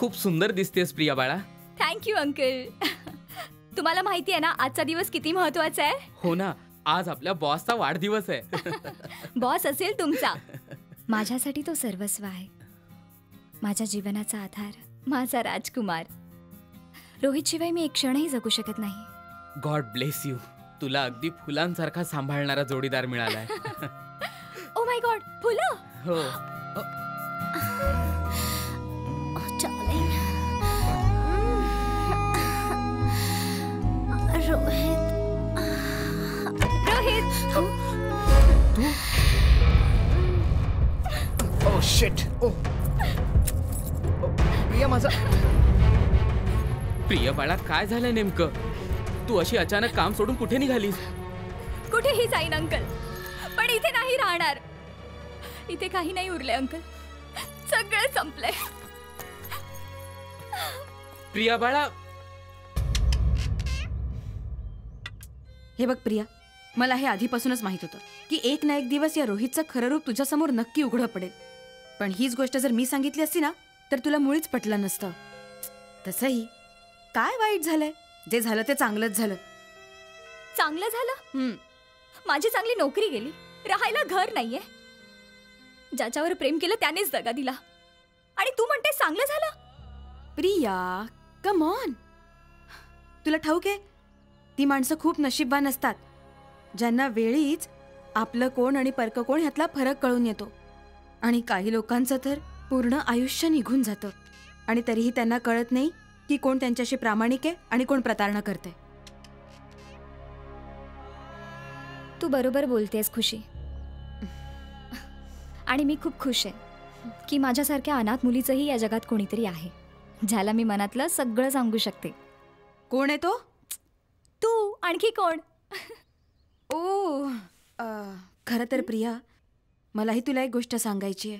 खूप सुंदर दिसतेस प्रिया बाळा. Thank you uncle. तुम्हाला माहिती आहे ना आजचा दिवस किती महत्वाचा आहे? हो ना, आज आपल्या बॉसचा वाढदिवस आहे. बॉस असेल तुमचा, माझ्यासाठी तो सर्वस्व आहे. माझ्या जीवनाचा आधार, माझा राजकुमार. रोहित शिवाय मी एक क्षणही जगू शकत नाही. God bless you. तुला अगदी फुलांसारखा सांभाळणारा जोडीदार मिळालाय. ओ माय गॉड, फुलं. हो. Rohit. Oh shit. Oh Priya माझा. प्रिया बाळा, काय झालं नेमकं? तू अशी अचानक काम सोडून कुठे निघालीस? कुठेही जाईन अंकल, पण इथे नाही राहणार. इथे काही नाही उरले अंकल, सगळं संपलंय. प्रिया बाळा. हे बघ प्रिया, मला हे आधीपासूनच माहित होतं की एक ना एक दिवस या रोहितचं खरं रूप तुझ्यासमोर नक्की उघडं पडेल. पण हीच गोष्ट जर मी सांगितली असती ना तर तुला मुळीच पटलं नसतं. तसंही काय वाईट झालंय? जे झालं ते चांगलंच झालं. चांगलं झालं? माझी चांगली नोकरी गेली, राहायला घर नाहीये. ज्याच्यावर प्रेम केलं त्यानेच दगा दिला, आणि तू म्हणते चांगलं झालं? Priya come on. तुला ठाऊक आहे, ती माणसं खूप नशीबवान असतात ज्यांना वेळीच आपलं कोण आणि परक कोण ह्यातला फरक कळून येतो. आणि काही लोकांचं तर पूर्ण आयुष्य निघून जातं आणि तरीही त्यांना कळत नाही की कोण त्यांच्याशी प्रामाणिक आहे आणि कोण प्रतारणा करते. तू बरोबर बोलतेस खुशी. आणि मी खूप खुश आहे की माझ्यासारख्या अनाथ मुलीचंही या जगात कोणीतरी आहे ज्याला मी मनातलं सगळं सांगू शकते. कोण आहे तो? तू. आणखी कोण? ओ खरं तर प्रिया, मलाही तुला एक गोष्ट सांगायची आहे.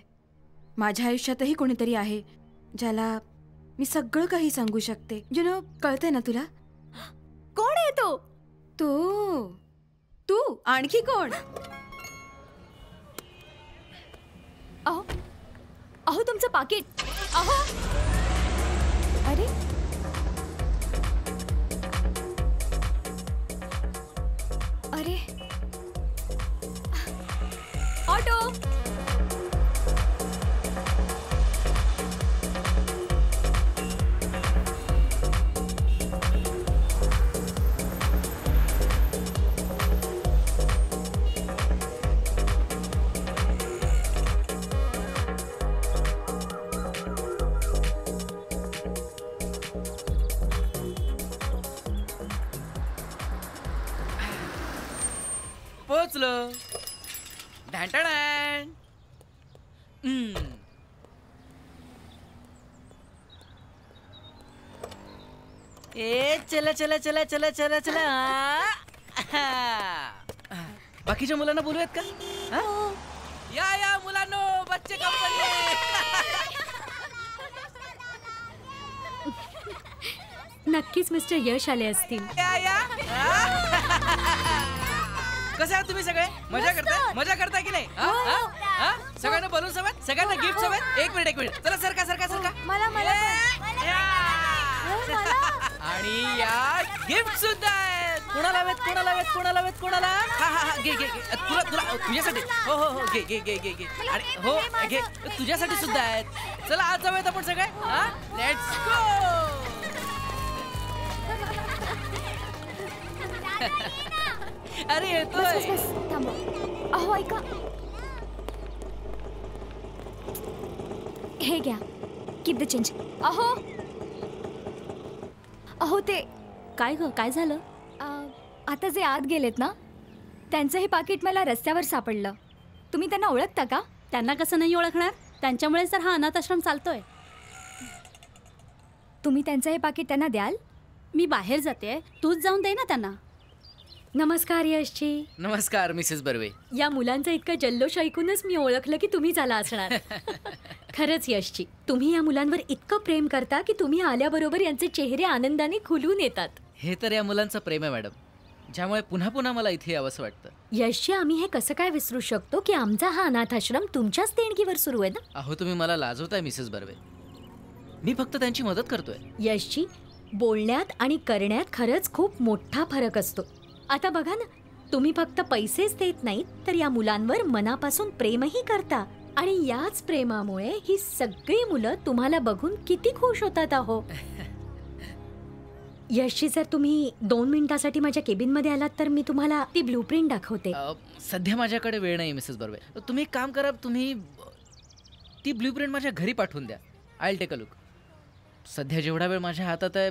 माझ्या आयुष्यातही कोणीतरी आहे ज्याला मी सगळं काही सांगू शकते. यु नो, कळतंय ना तुला? कोण आहे तो? तो तू. आणखी कोण? अहो अहो, तुमचं पाकिट. अहो. अरे, अरे, ऑटो. पोचलो. ए चला चला चला चला चला चला. बाकीच्या मुलांना बोलूयात का? या या मुलांनो, बच्चे कंपनी. नक्कीच मिस्टर यश आले असतील. या या. कसे आहात तुम्ही सगळे? मजा करताय की नाही? सगळ्यांना बोलून सवत, सगळ्यांना गिफ्ट सवत. एक मिनिट चला, सरका सरका सरका. आणि या गिफ्ट सुद्धा आहेत. कोणाला हवेत? कोणाला? हा घे तुला तुझ्यासाठी. हो घे. आणि हो घे, तुझ्यासाठी सुद्धा आहेत. चला आज जाऊयात आपण सगळे. Let's go. अरे येतोय. अहो ऐका, हे घ्या, कीप द चेंज. अहो ते काय ग, काय झालं? आता जे आत गेलेत ना, त्यांचं हे पाकिट मला रस्त्यावर सापडलं. तुम्ही त्यांना ओळखता का? त्यांना कसं नाही ओळखणार? त्यांच्यामुळेच तर हा अनाथ आश्रम चालतोय. तुम्ही त्यांचं हे पाकिट त्यांना द्याल? मी बाहेर जाते, तूच जाऊन दे ना त्यांना. नमस्कार यशजी. नमस्कार मिसेस बर्वे. या मुलांचा इतका जल्लोष ऐकूनच मी ओळखलं की तुम्हीच आला असणार. खरंच यशजी, तुम्ही या मुलांवर इतकं प्रेम करता की तुम्ही आल्याबरोबर यांचे चेहरे आनंदाने खुलून येतात. हे तर या मुलांचं प्रेम आहे मॅडम, ज्यामुळे पुन्हा पुन्हा मला इथे यावंसं वाटतं. यशजी, आम्ही हे कसं काय विसरू शकतो की आमचा हा अनाथ आश्रम तुमच्याच देणगीवर सुरू आहे ना. अहो तुम्ही मला लाजवताय मिसेस बर्वे. मी फक्त त्यांची मदत करतोय. यशजी, बोलण्यात आणि करण्यात खरंच खूप मोठा फरक असतो. आता बघा ना, तुम्ही फक्त पैसेच देत नाहीत तर या मुलांवर मनापासून प्रेमही करता आणि याच प्रेमामुळे ही सगळी मुलं तुम्हाला बघून किती खुश होतात आहो. यशजी, जर तुम्ही 2 मिनिटासाठी माझ्या केबिनमध्ये आलात तर मी तुम्हाला ती ब्लूप्रिंट दाखवते. सध्या माझ्याकडे वेळ नाही मिसेस बर्वे. तुम्ही एक काम करा, तुम्ही ती ब्लूप्रिंट माझ्या घरी पाठवून द्या. I will take a look. सध्या जेवढा वेळ माझ्या हातात आहे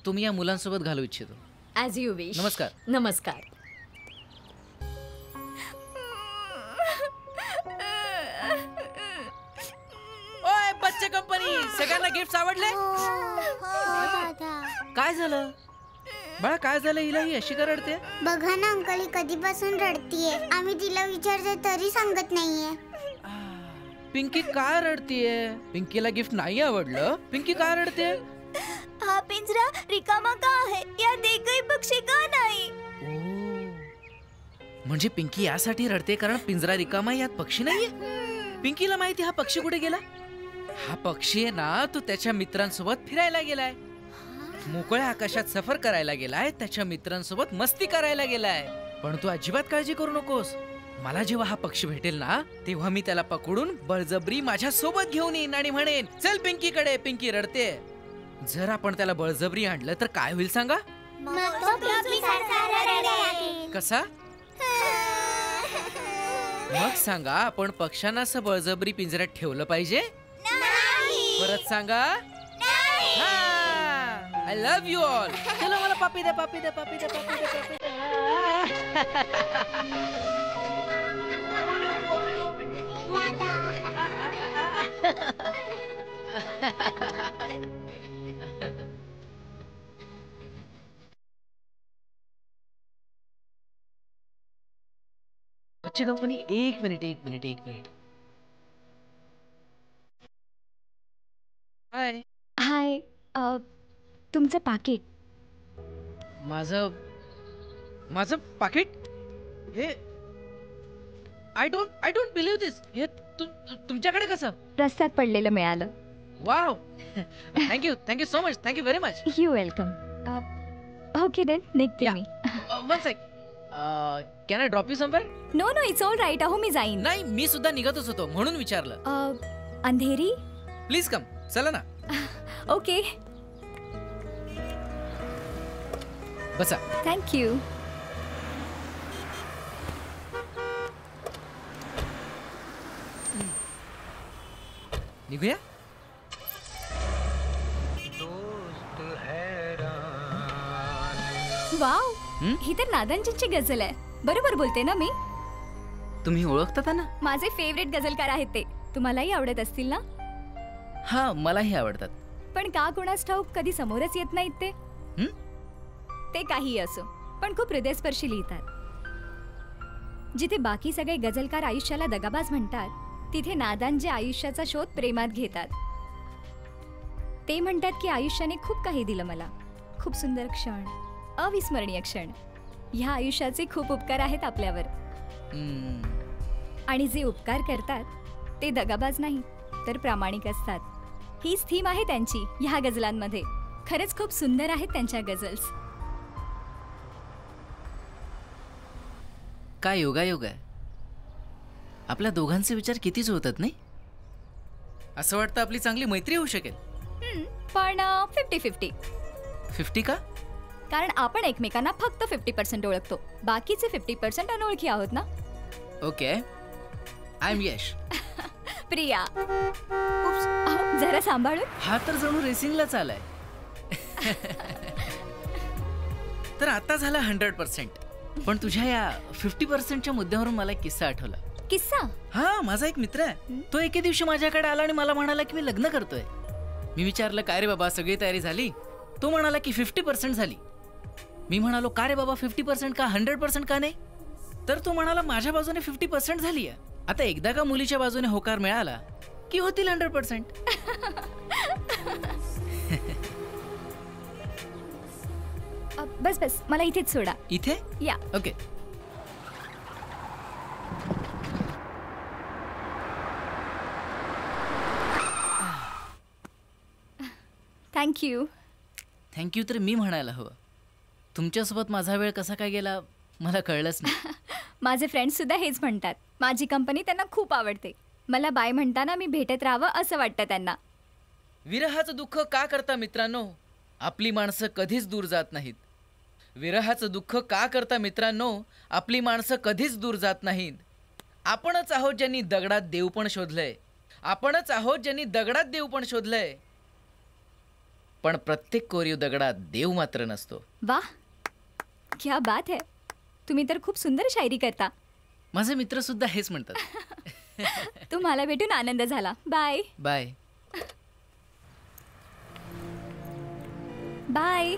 तुम्ही या मुलांसोबत घालू इच्छितो. As you wish. नमस्कार. नमस्कार. ओय बच्चे कंपनी, सगळ्यांना गिफ्ट आवडले? काय झालं बाळा, काय झालं? हिला ही अशी का रडते? बघा ना अंकल, ही कधीपासून रडतीये. आम्ही तिला विचारते तरी सांगत नाहीये. पिंकी काय रडतीये? पिंकीला गिफ्ट नाही आवडलं? पिंकी काय रडते? हा पिंजरा रिकामा का आहे? यात एकही पक्षी का नाही? म्हणजे पिंकी यासाठी रडते कारण पिंजरा रिकामा, यात पक्षी नाहीये. पिंकीला माहिती हा पक्षी कुठे गेला? हा पक्षी आहे ना, तो त्याच्या मित्रांसोबत फिरायला गेलाय. मोकळ्या आकाशात सफर करायला गेलाय, त्याच्या मित्रांसोबत मस्ती करायला गेलाय. पण तू अजिबात काळजी करू नकोस. मला जेव्हा हा पक्षी भेटेल ना, तेव्हा मी त्याला पकडून बळजबरी माझ्या सोबत घेऊन येईन आणि म्हणेन, चल पिंकीकडे, पिंकी रडते. जर आपण त्याला बळजबरी आणलं तर काय होईल सांगा? कसा? मग सांगा, आपण पक्ष्यांना असं बळजबरी पिंजऱ्यात ठेवलं पाहिजे? परत सांगा. I love you all. चलो मला पापी द्या, पापी द्या, पापी द्या, पापी द्या, पापी बच्चे कंपनी, एक मिनिट. हाय. हाय, तुमचं पाकिट. माझं पाकिट? हे आय डोंट बिलीव्ह दिस. हे तुमच्याकडे कसं? रस्त्यात पडलेलं मिळालं. Wow. Thank you so much. Thank you very much. You welcome. Okay then, निघते मी. One sec. Can I drop you somewhere? No it's all right. अहो मी जाईन. नाही, मी सुद्धा निघतच होतो म्हणून विचारलं. अंधेरी. Please come. चला ना. ओके, बसा. थँक्यू. निघूया. वाव, ही तर नादांजींची गझल आहे. बरोबर बोलते ना मी? तुम्ही ओळखता ना? माझे फेवरेट गझलकार आहेत ते. तुम्हालाही आवडत असतील ना? हा, मलाही आवडतात. पण का कोणास ठाऊक कधी समोरच येत नाहीत ते. ते काही असो, पण खूप हृदयस्पर्शी लिहितात. जिथे बाकी सगळे गझलकार आयुष्याला दगाबाज म्हणतात, तिथे नादांजे आयुष्याचा शोध प्रेमात घेतात. ते म्हणतात की आयुष्याने खूप काही दिलं मला, खूप सुंदर क्षण, अविस्मरणीय क्षण. ह्या आयुष्याचे खूप उपकार आहेत आपल्यावर. आणि जे उपकार करतात ते दगाबाज नाही तर प्रामाणिक असतात. हीच थीम आहे त्यांची ह्या गझलांमध्ये. खरंच खूप सुंदर आहेत त्यांच्या गझल्स. काय योगायोग आहे. आपल्या दोघांचे विचार किती जुळतात नाही? असं वाटतं आपली चांगली मैत्री होऊ शकेल. पण 50-50. 50 का? कारण आपण एकमेकांना फक्त 50% ओळखतो, बाकीचे 50% अनोळखी आहोत ना. ओके. आय एम यश. प्रिया. अहो, जरा सांभाळून. हा तर जणू रेसिंगलाच आलाय. तर आता झाला 100%. पण तुझ्या या 50%च्या मुद्द्यावरून मला एक किस्सा आठवला. किस्सा? हा, माझा एक मित्र आहे. तो एके दिवशी माझ्याकडे आला आणि मला म्हणाला की मी लग्न करतोय. मी विचारलं, काय रे बाबा, सगळी तयारी झाली? तो म्हणाला की 50% झाली. मी म्हणालो, का रे बाबा 50% का, 100% का नाही? तर तो म्हणाला, माझ्या बाजूने 50% झाली आहे. आता एकदा का मुलीच्या बाजूने होकार मिळाला की होतील 100%. बस बस, मला इथेच सोडा. इथे? या. ओके. थँक्यू. थँक्यू तर मी म्हणायला हवं. तुमच्यासोबत माझा वेळ कसा काय गेला मला कळलंच नाही. माझे फ्रेंड्ससुद्धा हेच म्हणतात. माझी कंपनी त्यांना खूप आवडते. मला बाय म्हणताना मी भेटत राहावं असं वाटतं त्यांना. विरहाचं दुःख का करता मित्रांनो? आपली माणसं कधीच दूर जात नाहीत. विरहाचं दुःख का करता मित्रांनो? आपली माणसं कधीच दूर जात नाहीत. आपणच आहोत ज्यांनी दगडात देव पण शोधलंय. आपणच आहोत ज्यांनी दगडात देव पण शोधलंय. पण प्रत्येक कोरीव दगडात देव मात्र नसतो. वाह, क्या बात है. तुम्ही तर खूप सुंदर शायरी करता. माझे मित्र सुद्धा हेच म्हणतात. तुम्हाला भेटून आनंद झाला. बाय. बाय. बाय.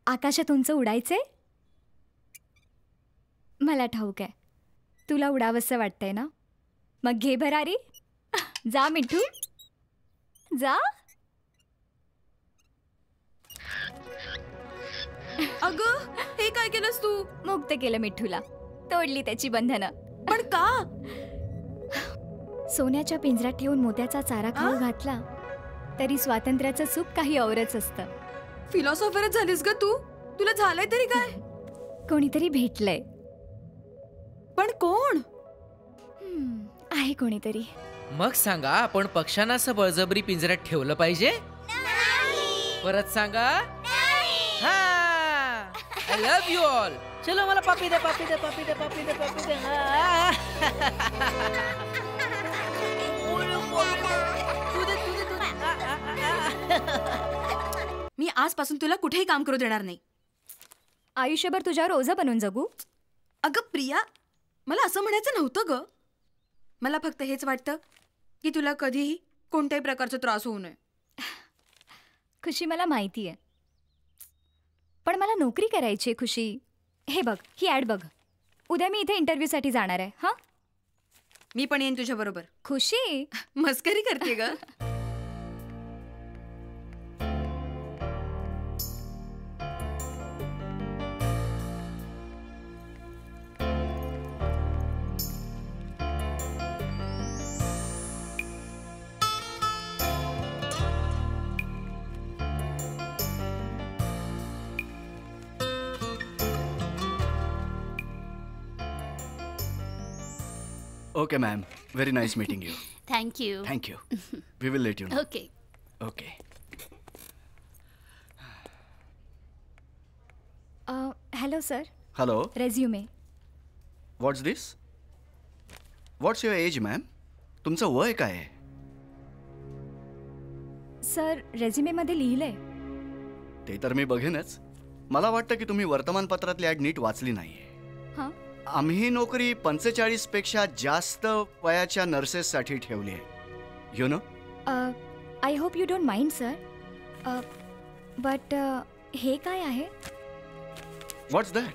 आकाशात उंच उडायचे? मला ठाऊक आहे, तुला उडावंसं वाटतंय ना. मग घे भरारी. जा मिठू, जा. अगं, हे काय केलंस तू? मुक्त केलं मिठूला, तोडली त्याची बंधनं. पण का? सोन्याच्या पिंजऱ्यात ठेवून मोत्याचा चारा खाऊ घातला तरी स्वातंत्र्याचं सुख काही औरच असतं. फिलॉसॉफरच झालीस ग तू. तुला झालंय तरी काय? कोणीतरी भेटलंय. पण कोण? आहे कोणीतरी. मग सांगा, आपण पक्ष्यांना असं बळजबरी पिंजऱ्यात ठेवलं पाहिजे? परत सांगा. हा, आय लव्ह यू ऑल. चलो मला पापी दे, पापी दे, पापी दे, पापी दे, पापी दे. मी आजपासून तुला कुठेही काम करू देणार नाही. आयुष्यभर तुझ्यावर ओझं बनून जगू? अगं प्रिया, मला असं म्हणायचं नव्हतं ग. मला फक्त हेच वाटतं की तुला कधीही कोणत्याही प्रकारचा त्रास होऊ नये. खुशी, मला माहिती आहे, पण मला नोकरी करायची आहे. खुशी, हे बघ, ही ॲड बघ. उद्या मी इथे इंटरव्ह्यूसाठी जाणार आहे. हां, मी पण येईन तुझ्या बरोबर. खुशी, मस्करी करते ग. Okay, ma'am. Very nice meeting you. Thank you. Thank you. We will let you know. Okay. Okay. Hello sir. Hello. Resume. What's this? What's your age, ma'am? तुमचं वय काय आहे? सर, रेझ्युमेमध्ये लिहिलंय. ते तर मी बघेनच. मला वाटतं की तुम्ही वर्तमानपत्रातली ॲड नीट वाचली नाहीये. हां, आम्ही नोकरी 45 पेक्षा जास्त वयाच्या नर्सेससाठी ठेवली आहे. You know. I hope you don't mind sir. But हे काय आहे? व्हॉट्स दॅट?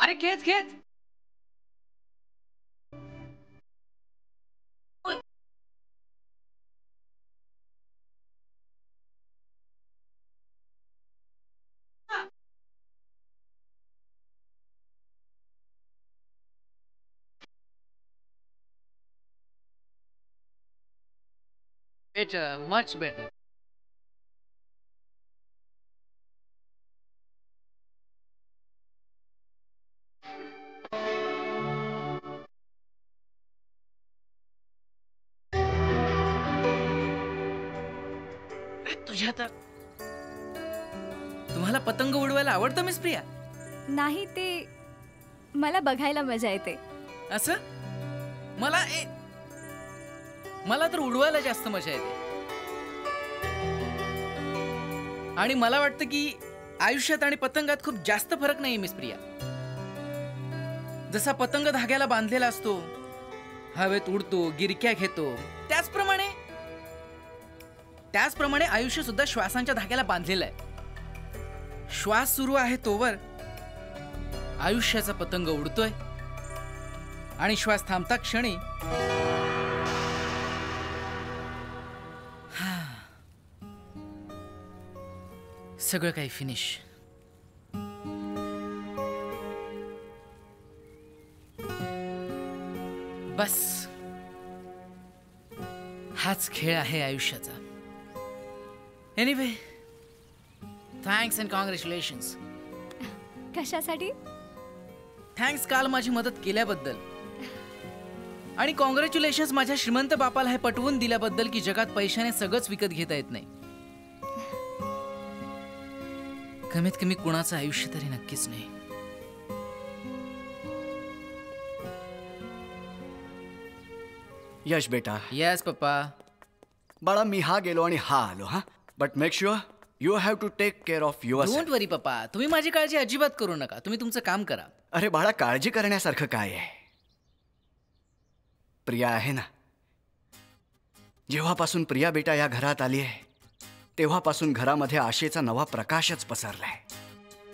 अरे खेच खेच. Better, much better. तुझ्या तर तुम्हाला पतंग उडवायला आवडतं मिस प्रिया? नाही, ते मला बघायला मजा येते. असं मला तर उडवायला जास्त मजा येते. आणि मला वाटतं की आयुष्यात आणि पतंगात खूप जास्त फरक नाहीये मिस प्रिया. जसा पतंग धाग्याला बांधलेला असतो, हवेत उडतो, गिरक्या घेतो, त्याचप्रमाणे आयुष्य सुद्धा श्वासांच्या धाग्याला बांधलेलं आहे. श्वास सुरू आहे तोवर आयुष्याचा पतंग उडतोय आणि श्वास थांबता क्षणी सगळं काही फिनिश. बस हाच खेळ आहे आयुष्याचा. Anyway, thanks and congratulations. कशासाठी? थँक्स काल माझी मदत केल्याबद्दल, आणि कॉंग्रॅच्युलेशन्स माझ्या श्रीमंत बापाला हे पटवून दिल्याबद्दल की जगात पैशाने सगळंच विकत घेता येत नाही. कमीत कमी कुणाचं आयुष्य तरी नक्कीच नाही. यश बेटा. Yes papa. बाळा, मी हा गेलो आणि हा आलो. हा, but make sure you have to take care of your. Don't worry पप्पा, तुम्ही माझी काळजी अजिबात करू नका. तुम्ही तुमचं काम करा. अरे बाळा, काळजी करण्यासारखं काय आहे? प्रिया आहे ना. जेव्हापासून प्रिया बेटा या घरात आली आहे तेव्हापासून घरामध्ये आशेचा नवा प्रकाशच पसरलाय.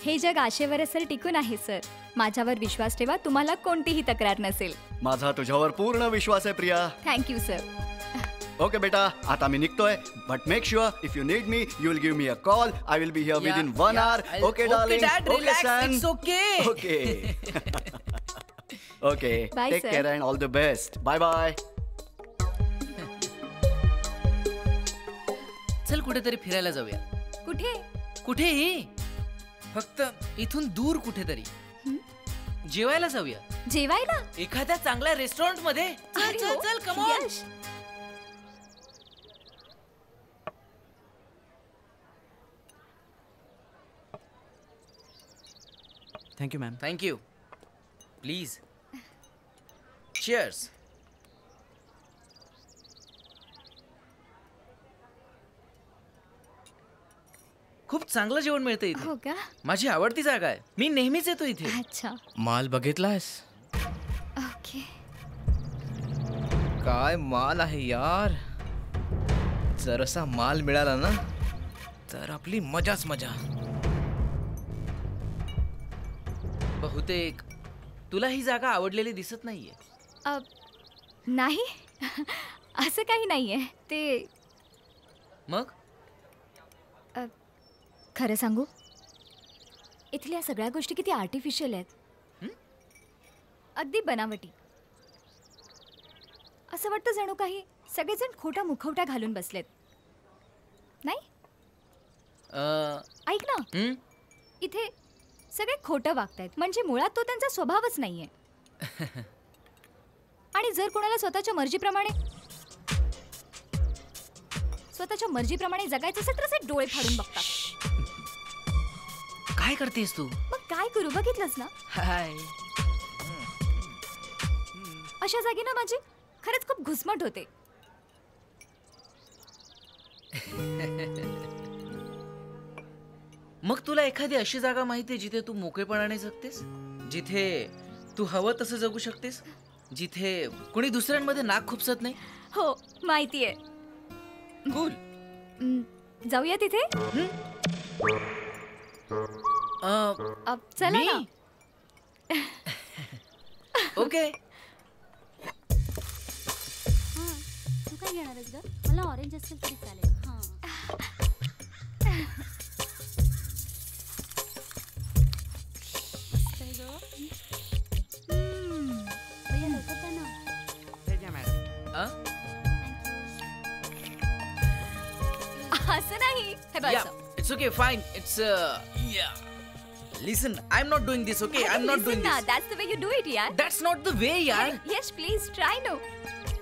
हे जग आशेवर सर टिकून आहे सर. माझ्यावर विश्वास ठेवा, तुम्हाला कोणतीही तक्रार नसेल. माझा तुझ्यावर पूर्ण विश्वास आहे प्रिया. Thank you sir. ओके बेटा, आता मी निघतोय. But make sure if you need me you will give me a call. I will be here within 1 hour. Okay darling. Okay son. It's okay. Okay. Okay, Bye, take sir. Care and all the best. Bye bye. चल कुठेतरी फिरायला जाऊया. कुठे? कुठेही, फक्त इथून दूर कुठेतरी. जेवायला जाऊया. जेवायला? एखाद्या चांगल्या रेस्टॉरंट मध्ये. चल चल चल, come on. Yash, thank you ma'am. Thank you. Please. Cheers. खूप चांगलं जेवण मिळतं इथे. हो का? माझी आवडती जागा आहे. मी नेहमीच येतो इथे. अच्छा. माल बघितलास? ओके. काय माल आहे यार. जर असा माल मिळाला ना तर आपली मजाच मजा. बहुतेक तुला ही जागा आवडलेली दिसत नाहीये. नाही, असं काही नाहीये. ते मग खरं सांगू, इथल्या सगळ्या गोष्टी किती आर्टिफिशियल आहेत. अगदी बनावटी. असं वाटतं जणू काही सगळेजण खोटा मुखवटा घालून बसलेत. नाही, ऐक ना, इथे सगळे खोटं वागतायत. म्हणजे मुळात तो त्यांचा स्वभावच नाहीये. आणि जर कोणाला स्वतःच्या मर्जीप्रमाणे जगायचं असेल तर असे डोळे फाडून बघतात. काय करतेस तू? मग काय करू, बघितलंस ना. हाय. अशा जागी ना माझी खरंच खूप घुसमट होते. मग तुला एखादी अशी जागा माहितीये जिथे तू मोकळेपणाने जगतेस, जिथे तू हवं तसं जगू शकतेस, जिथे कोणी दुसऱ्यांमध्ये नाक खुपसत नाही? हो, माहितीये. कूल. जाऊया तिथे. चला ना. ओके. तू काय घेणार आहेस ग? मला ऑरेंज असेल तरी चालेल. हां. मस्त आहे ग. भैया लवकर द्या ना. असं नाही हे बघ Yeah, असं. it's okay, fine. It's yeah. Listen, I'm not doing this, okay? I'm not doing this. That's the way you do it, yaar. That's not the way, yaar. Yes, please try no.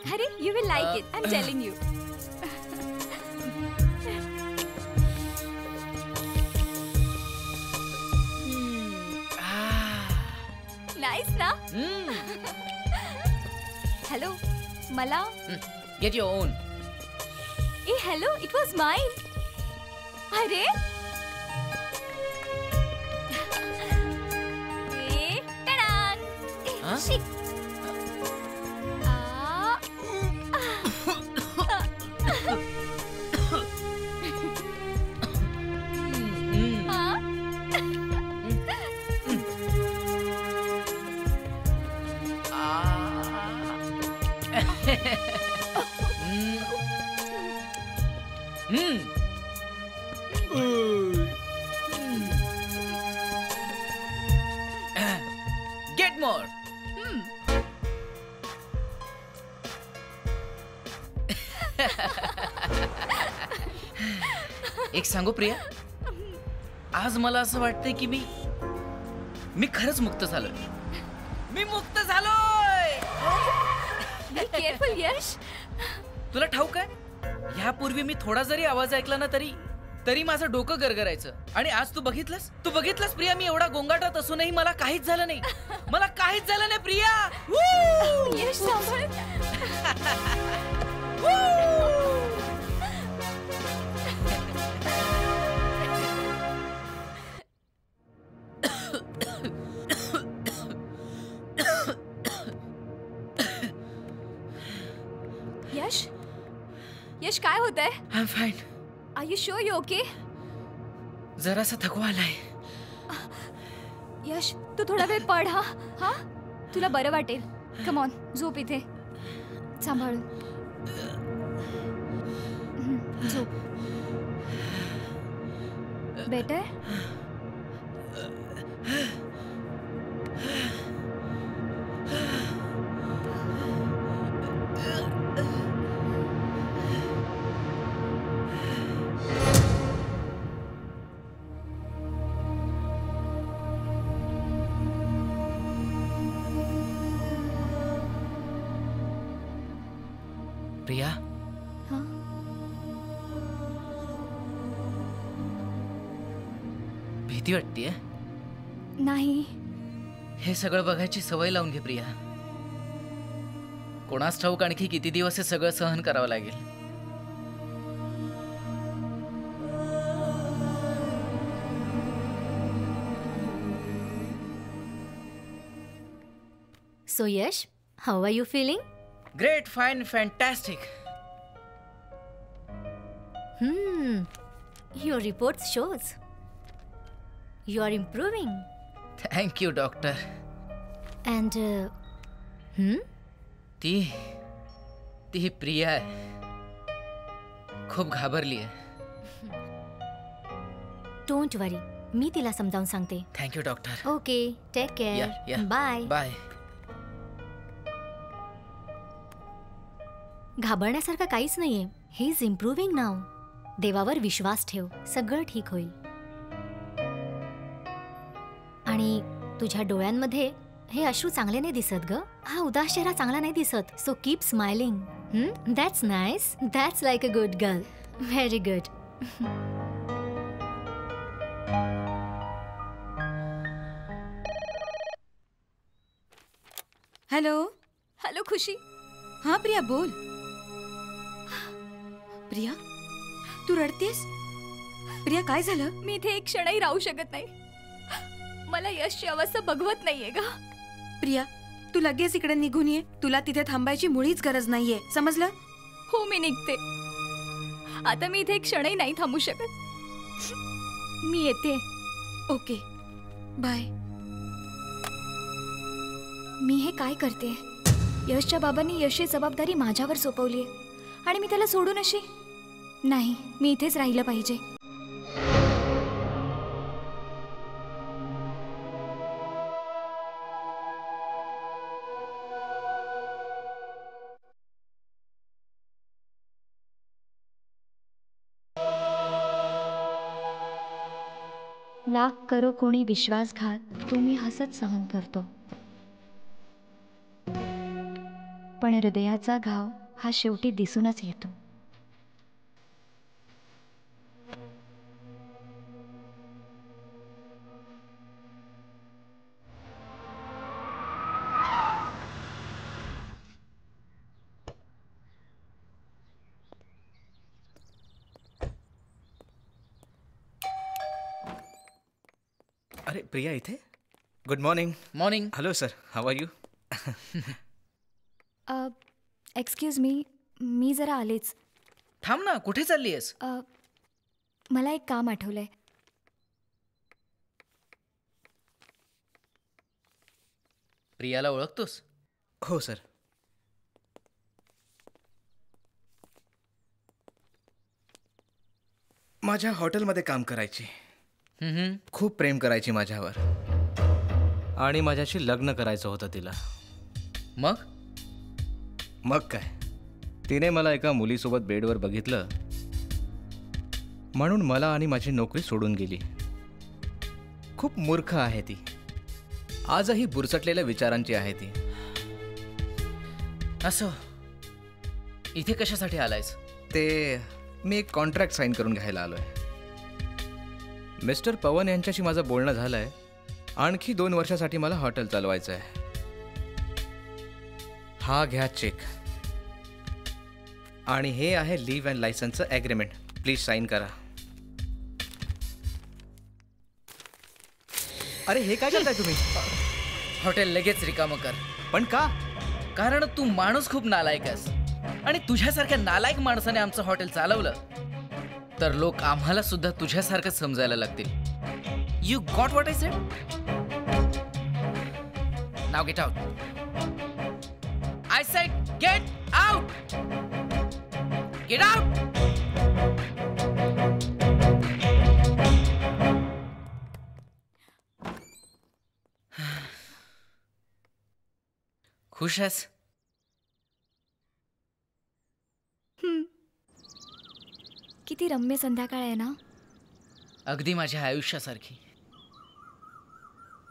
Hurry, you will like it. I'm telling you. Nice ना? Hello, मला. Get your own. A hello, it was mine. अरे ए टडान. Huh? Shit. Get more. एक सांगू प्रिया, आज मला असं वाटतंय की मी खरंच मुक्त झालोय. मी मुक्त झालोय. Be careful, यश. तुला ठाऊक आहे, ह्यापूर्वी मी थोडा जरी आवाज ऐकला ना तरी माझं डोकं गरगरायचं. आणि आज तू बघितलंस प्रिया, मी एवढा गोंगाटात असूनही मला काहीच झालं नाही. मला काहीच झालं नाही प्रिया. यश सांभाळ. यश काय होतंय? I am fine. Are you sure you okay? जरासा थकवा आलाय. यश तू थोडा वेळ पड. हा तुला बरं वाटेल. कम ऑन, झोप इथे. सांभाळून झोप. बेटर. प्रिया, भीती वाटतेय? नाही. हे सगळं बघायची सवय लावून घे प्रिया. कोणास ठाऊक आणखी किती दिवस हे सगळं सहन करावं लागेल. So Yash, how are you feeling? Great, fine, fantastic. Your report shows you are improving. Thank you, doctor. And ती प्रिया आहे. खूप घाबरली आहे. Don't worry, मी तिला समजावून सांगते. Thank you, doctor. Okay, take care. Yeah. Bye. Bye. घाबरण्यासारखं काहीच नाहीये. ही इज इम्प्रूव्हिंग नाव. देवावर विश्वास ठेव, सगळं ठीक होईल. आणि तुझ्या डोळ्यांमध्ये हे अश्रू चांगले नाही दिसत ग. हा उदास चेहरा चांगला नाही दिसत. So keep smiling. That's nice. That's like a good girl. Very good. Hello. Hello Khushi. हा प्रिया बोल. प्रिया तू रडतेस? प्रिया काय झालं? मी इथे एक क्षणही राहू शकत नाही. मला यशची अवस्था बघवत नाहीये ग. प्रिया तू लगेच इकडे निघून ये. तुला तिथे थांबायची मुळीच गरज नाहीये, समजलं? हो मी निघते. आता मी इथे एक क्षणही नाही थांबू शकत. मी येते. Okay bye. मी हे काय करते? यशच्या बाबांनी यशची जबाबदारी माझ्यावर सोपवली आहे आणि मी त्याला सोडून अशी नाही. मी इथेच राहिलं पाहिजे. लाख करो कोणी विश्वासघात, तुम्ही हसत सहन करतो, पण हृदयाचा घाव हा शेवटी दिसूनच येतो. अरे प्रिया इथे. Good morning. Morning. Hello sir, how are you? Excuse me जरा आलेच. थांब ना, कुठे चालली आहेस? मला एक काम आठवलंय. प्रियाला ओळखतोस? हो सर. माझ्या हॉटेलमध्ये काम करायची. खूप प्रेम करायची माझ्यावर आणि माझ्याशी लग्न करायचं होतं तिला. मग काय, तिने मला एका मुलीसोबत बेडवर बघितलं म्हणून मला आणि माझी नोकरी सोडून गेली. खूप मूर्ख आहे ती. आजही बुरसटलेल्या विचारांची आहे ती. असं इथे कशासाठी आलायस? ते मी एक कॉन्ट्रॅक्ट साईन करून घ्यायला आलोय. मिस्टर पवन यांच्याशी माझं बोलणं झालंय. आणखी 2 वर्षासाठी मला हॉटेल चालवायचं आहे. हा घ्या चेक आणि हे आहे लिव्ह अँड लायसन्सचं ॲग्रीमेंट. प्लीज साईन करा. अरे हे काय करताय तुम्ही? हॉटेल लगेच रिकामं कर. पण का? कारण तू माणूस खूप नालायक आहेस आणि तुझ्यासारख्या नालायक माणसाने आमचं हॉटेल चालवलं तर लोक आम्हाला सुद्धा तुझ्यासारखंच समजायला लागतील. You got what I said? Now get out. I said get out. Get out. खुश आहेस? किती रम्य संध्याकाळ आहे ना. अगदी माझ्या आयुष्यासारखी,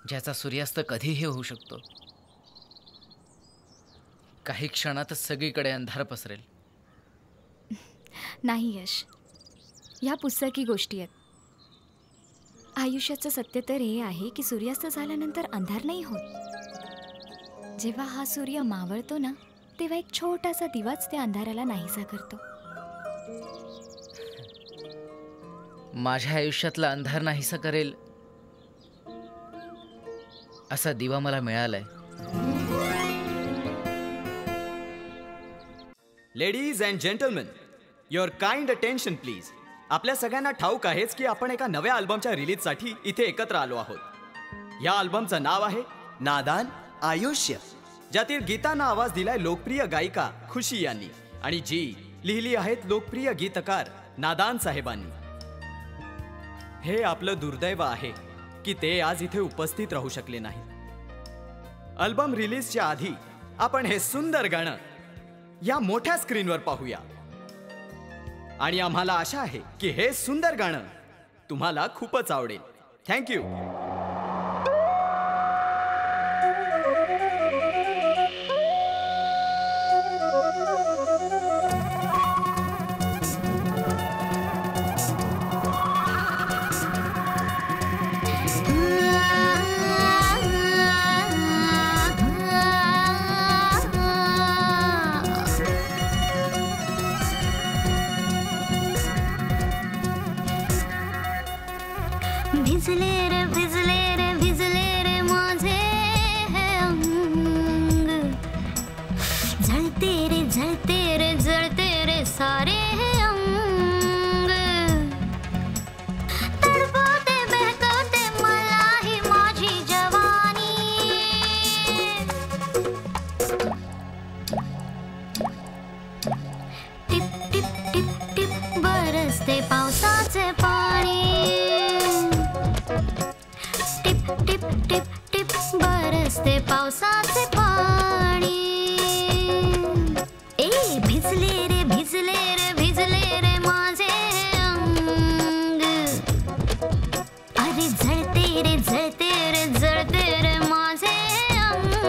ज्याचा सूर्यास्त कधीही होऊ शकतो. काही क्षणातच सगळीकडे अंधार पसरेल. नाही यश, ह्या पुस्तकी गोष्टी आहेत. आयुष्याचं सत्य तर हे आहे की सूर्यास्त झाल्यानंतर अंधार नाही होत. जेव्हा हा सूर्य मावळतो ना, तेव्हा एक छोटासा दिवाच त्या अंधाराला नाहीसा करतो. माझ्या आयुष्यातला अंधार नाहीसा करेल असा दिवा मला मिळालाय. Ladies and gentlemen, your kind attention please. आपल्या सगळ्यांना ठाऊक आहेच की आपण एका नव्या अल्बमच्या रिलीजसाठी इथे एकत्र आलो आहोत. या अल्बमचं नाव आहे नादान आयुष्य, ज्यातील गीतांना आवाज दिलाय लोकप्रिय गायिका खुशी यांनी आणि जी लिहिली आहेत लोकप्रिय गीतकार नादान साहेबांनी. हे आपलं दुर्दैव आहे की ते आज इथे उपस्थित राहू शकले नाही. अल्बम रिलीजच्या आधी आपण हे सुंदर गाणं या मोठ्या स्क्रीनवर पाहूया आणि आम्हाला आशा आहे की हे सुंदर गाणं तुम्हाला खूपच आवडेल. थँक्यू. भिजले रे भिजले बरसते पावसाचे पाणी टिप टिप टिप टिप बरसते पावसाचे पाणी ए भिजले रे भिजले रे भिजले रे माझे अंग अरे जळते रे जळते रे जळते रे माझे अंग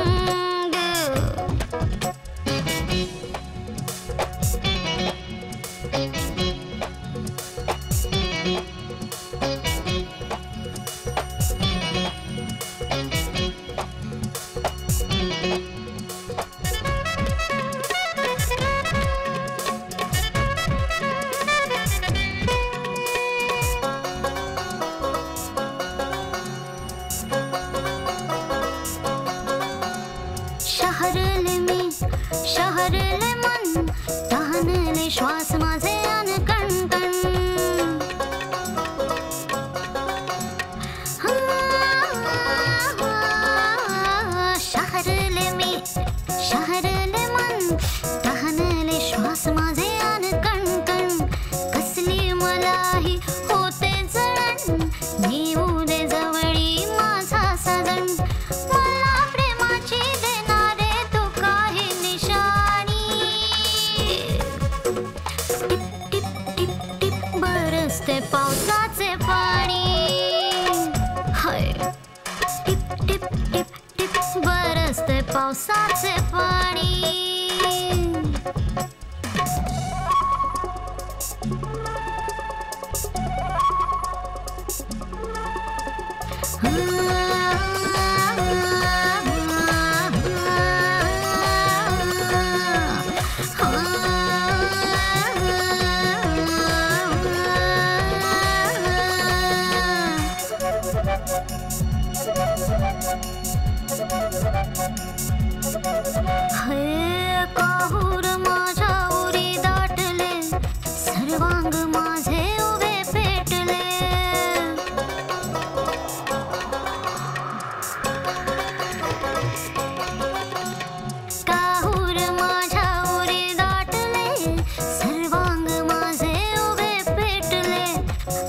शहरले मी शहरले मन तहानले श्वास माझे अन कणकण शहरले मी शहरले मन तहानले श्वास माझे अन कणकण कसली मलाही होते जळण नेऊ दे जवळी माझा सजण मला प्रेमाची देणारे तू काही निशाणी टिप टिप टिप टिप बरसते पावसाचे पाणी हाय टिप टिप टिप टिप बरसते पावसाचे पाणी हे काहूर माझ्या उरी दाटले सर्वांग माझे उभे पेटले काहूर माझ्या उरी दाटले सर्वांग माझे उभे पेटले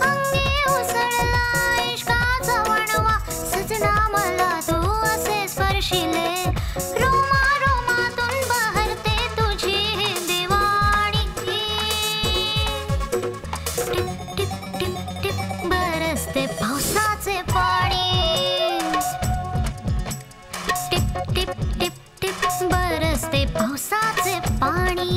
अंगी उसळला इश्काचा वणवा सजना मला तू असे स्पर्शिले रोमा रोमातून बहरते तुझी ही दिवाणी टिप टिप टिप टिप बरसते पावसाचे पाणी टिप टिप टिप टिप बरसते पावसाचे पाणी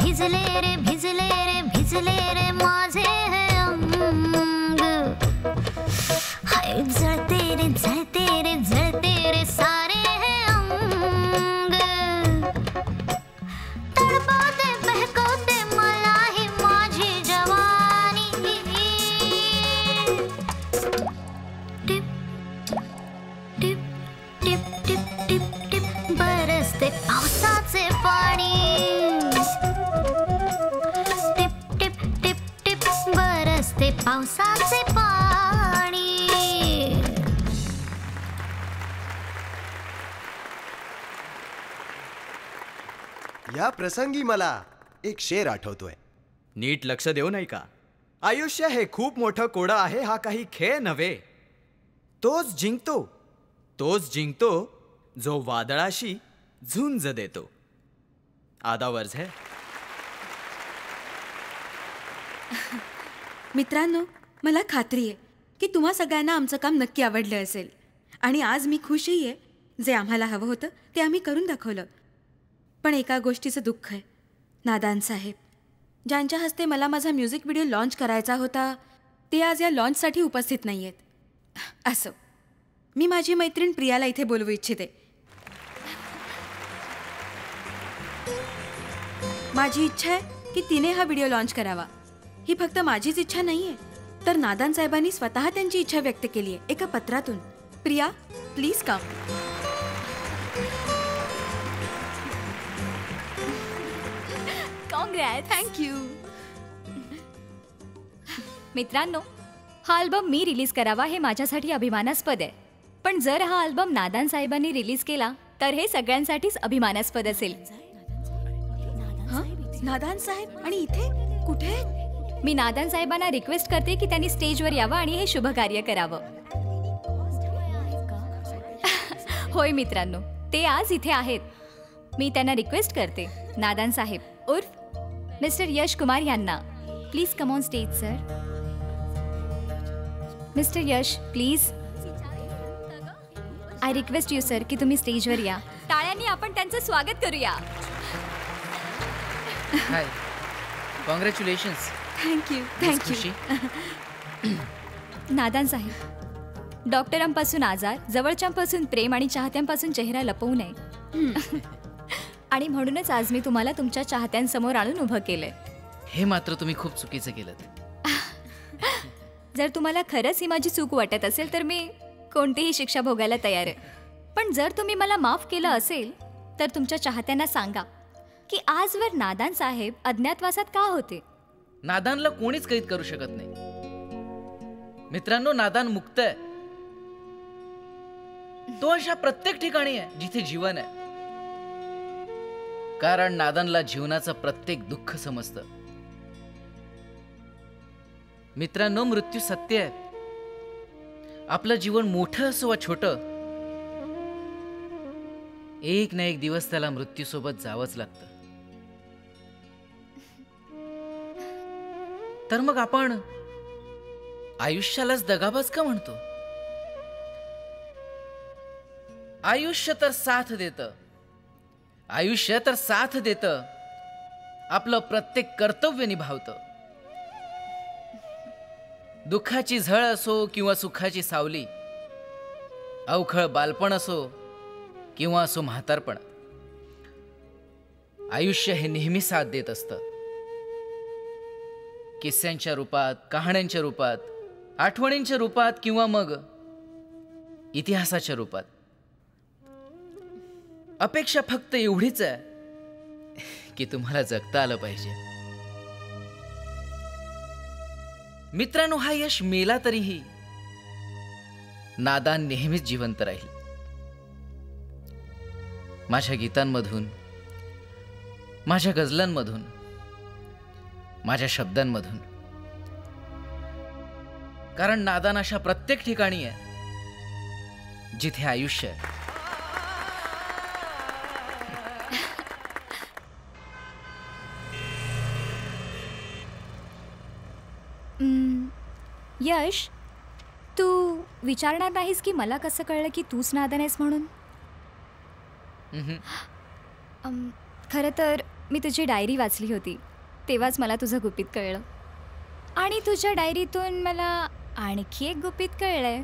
भिजले रे भिजले रे भिजले रे माझे अंग हाय जळते रे जळते रे जळते रे सारे अंग तडपवते बहकवते मला ही माझी जवानी टिप टिप टिप टिप टिप टिप बरसते पावसाचे पाणी टिप टिप टिप टिप बरसते पावसाचे पाणी या प्रसंगी मला एक शेर आठवतोय. नीट लक्ष देऊ नाही का? आयुष्य हे खूप मोठं कोडं आहे, हा काही खेळ नव्हे. तोच जिंकतो जो वादळाशी झुंज देतो. आधा वर्ज है. मित्रांनो, मला खात्री आहे की तुम्हा सगळ्यांना आमचं काम नक्की आवडलं असेल आणि आज मी खुशही आहे. जे आम्हाला हवं होतं ते आम्ही करून दाखवलं. पण एका गोष्टीचं दुःख आहे. नादान साहेब, ज्यांच्या हस्ते मला माझा म्युझिक व्हिडिओ लॉन्च करायचा होता ते आज या लॉन्चसाठी उपस्थित नाही आहेत. असो, मी माझी मैत्रीण प्रियाला इथे बोलवू इच्छिते. माझी इच्छा आहे की तिने हा व्हिडिओ लॉन्च करावा. ही फक्त माझीच इच्छा नाही आहे, तर नादान साहेबांनी स्वतः त्यांची इच्छा व्यक्त केली आहे एका पत्रातून. Priya, please come. Congrats. Thank you. मित्रांनो, हा अल्बम मी रिलीज करावा हे माझ्यासाठी अभिमानास्पद आहे. पण जर हा अल्बम नादान साहेबांनी रिलीज केला तर हे सगळ्यांसाठीच अभिमानास्पद असेल. नादान साहेब आणि इथे कुठे? मी नादान साहेबांना रिक्वेस्ट करते की त्यांनी स्टेजवर यावं आणि हे शुभ कार्य करावं. होय मित्रांनो, ते आज इथे आहेत. मी त्यांना रिक्वेस्ट करते, नादान साहेब उर्फ मिस्टर यश कुमार यांना please come on stage sir. Mister Yash please, I request you sir की तुम्ही स्टेजवर या. टाळ्यांनी आपण त्यांचं स्वागत करूया. हाय, कॉंग्रॅच्युलेशन्स. थँक्यू. नादान साहेब, डॉक्टरांपासून आजार, जवळच्यांपासून प्रेम आणि चाहत्यांपासून चेहरा लपवू नये. आणि म्हणूनच आज मी तुम्हाला तुमच्या चाहत्यांसमोर आणून उभं केलंय. हे मात्र तुम्ही खूप चुकीचं केलं. जर तुम्हाला खरंच ही माझी चूक वाटत असेल तर मी कोणतीही शिक्षा भोगायला तयार आहे. पण जर तुम्ही मला माफ केलं असेल तर तुमच्या चाहत्यांना सांगा की आजवर नादान साहेब अज्ञातवासात का होते. नादानला कोणीच कैद करू शकत नाही. मित्रांनो, नादान मुक्त आहे. तो अशा प्रत्येक ठिकाणी आहे जिथे जीवन आहे. कारण नादानला जीवनाचं प्रत्येक दुःख समजतं. मित्रांनो, मृत्यू सत्य आहे. आपलं जीवन मोठं असो वा छोटं, एक ना एक दिवस त्याला मृत्यूसोबत जावंच लागतं. तर मग आपण आयुष्यालाच दगाबाज का म्हणतो? आयुष्य तर साथ देतं. आयुष्य तर साथ देतं. आपलं प्रत्येक कर्तव्य निभावतं. दुःखाची झळ असो किंवा सुखाची सावली, अवखळ बालपण असो किंवा असो म्हातारपण, आयुष्य हे नेहमी साथ देत असतं. किस्स्यांच्या रूपात, कहाण्यांच्या रूपात, आठवणींच्या रूपात किंवा मग इतिहासाच्या रूपात. अपेक्षा फक्त एवढीच आहे की तुम्हाला जगता आलं पाहिजे. मित्रांनो, हा यश मेला तरीही नादान नेहमीच जिवंत राहील. माझ्या गीतांमधून, माझ्या गझलांमधून, माझ्या शब्दांमधून. कारण नादान अशा प्रत्येक ठिकाणी आहे जिथे आयुष्य आहे. यश, तू विचारणार नाहीस की मला कसं कळलं की तूच नादान आहेस म्हणून? खरं तर मी तुझी डायरी वाचली होती, तेव्हाच मला तुझं गुपित कळलं. आणि तुझ्या डायरीतून मला आणखी एक गुपित कळलंय.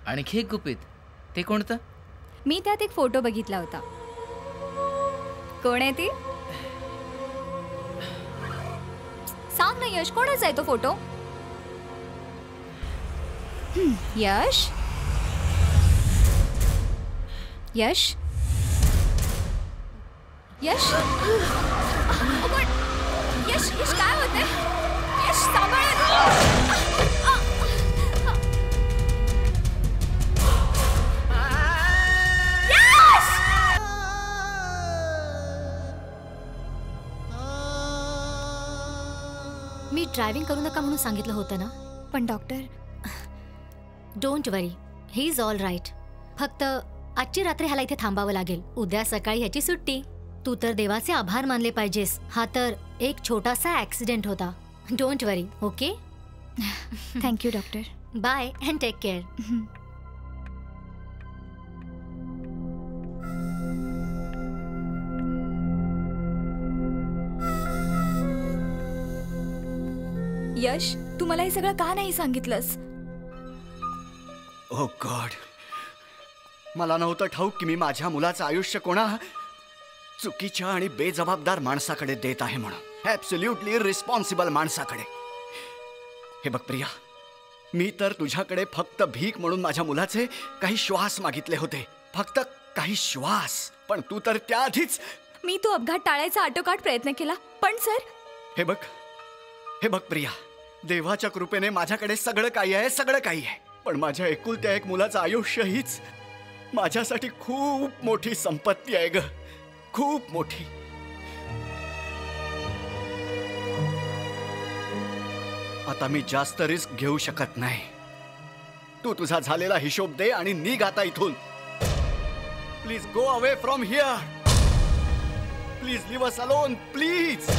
आणखी एक गुपित? ते कोणतं? मी त्यात एक फोटो बघितला होता. कोण आहे ती? सांग ना यश, कोणाचा आहे तो फोटो? यश, यश, यश, यश, यश काय होतंय? यश सांभाळ. मी ड्रायव्हिंग करू नका म्हणून सांगितलं होतं ना. पण doctor, don't worry, he is all right. फक्त आजची रात्री ह्याला इथे थांबावं लागेल. उद्या सकाळी ह्याची सुट्टी. तू तर देवाचे आभार मानले पाहिजेस. हा तर एक छोटासा ऍक्सिडेंट होता. Don't worry, okay? Thank you doctor. Bye and take care. Yash, तू मला हे सगळं का नाही सांगितलंस? ओ गॉड, मला नव्हतं ठाऊक की मी माझ्या मुलाचं आयुष्य कोणा चुकीच्या आणि बेजबाबदार माणसाकडे देत आहे म्हणून. ॲब्सोल्युटली रिस्पॉन्सिबल माणसाकडे. हे बघ प्रिया, मी तर तुझ्याकडे फक्त भीक म्हणून माझ्या मुलाचे काही श्वास मागितले होते. फक्त काही श्वास. पण तू तर त्याआधीच. मी तो अपघात टाळायचा आटोकाट प्रयत्न केला, पण सर. हे बघ प्रिया, देवाच्या कृपेने माझ्याकडे सगळं काही आहे, सगळं काही आहे. पण माझ्या एकुलत्या एक मुलाचं आयुष्य हीच माझ्यासाठी खूप मोठी संपत्ती आहे ग. खूप मोठी. आता मी जास्त रिस्क घेऊ शकत नाही. तू तुझा झालेला हिशोब दे आणि निघ आता इथून. Please go away from here. Please leave us alone. Please.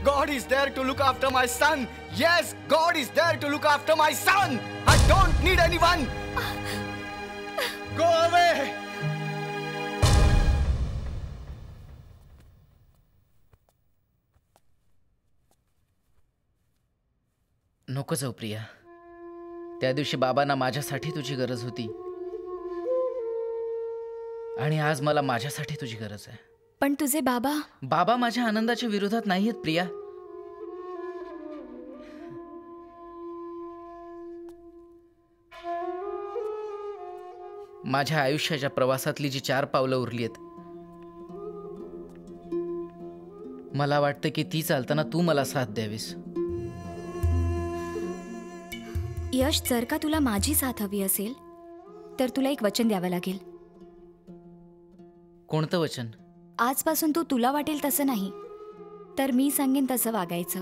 God is there to look after my son. Yes, God is there to look after my son. I don't need anyone. Go away. नको जाऊ प्रिया. त्या दिवशी बाबांना माझ्यासाठी तुझी गरज होती आणि आज मला माझ्यासाठी तुझी गरज आहे. पण तुझे बाबा बाबा माझ्या आनंदाच्या विरोधात नाहीयेत प्रिया. माझ्या आयुष्याच्या प्रवासातली जी 4 पावलं उरली आहेत, मला वाटतं की ती चालताना तू मला साथ द्यावीस. यश, जर का तुला माझी साथ हवी असेल तर तुला एक वचन द्यावं लागेल. कोणतं वचन? आजपासून तू तुला वाटेल तसं नाही, तर मी सांगेन तसं वागायचं.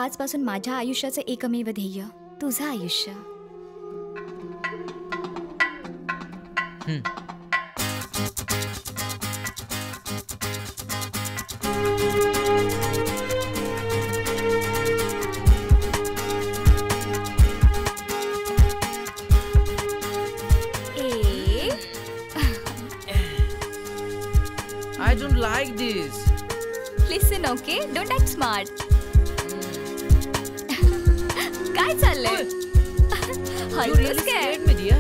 आजपासून माझ्या आयुष्याचं एकमेव ध्येय तुझं आयुष्य. I don't like this. Listen, okay? Don't act smart. काय चाललंय? You really scared me, dear.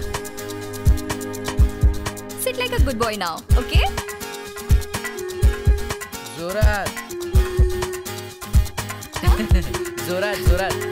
Sit like a good boy now, okay? जोरात. जोरात जोरात.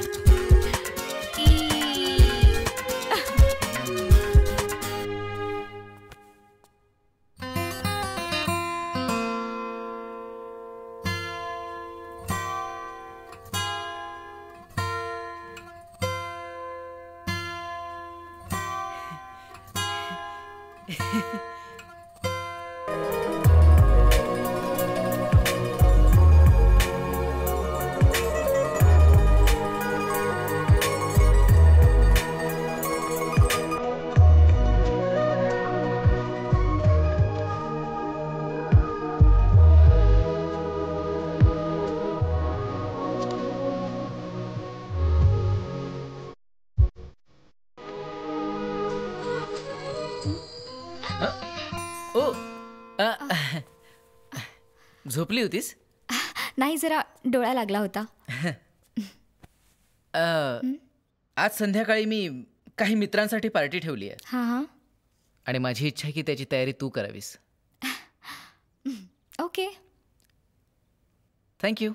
झोपली होतीस? नाही, जरा डोळा लागला होता. आज संध्याकाळी मी काही मित्रांसाठी पार्टी ठेवली आहे. हां. आणि माझी इच्छा आहे की त्याची तयारी तू करावीस. ओके. थँक्यू.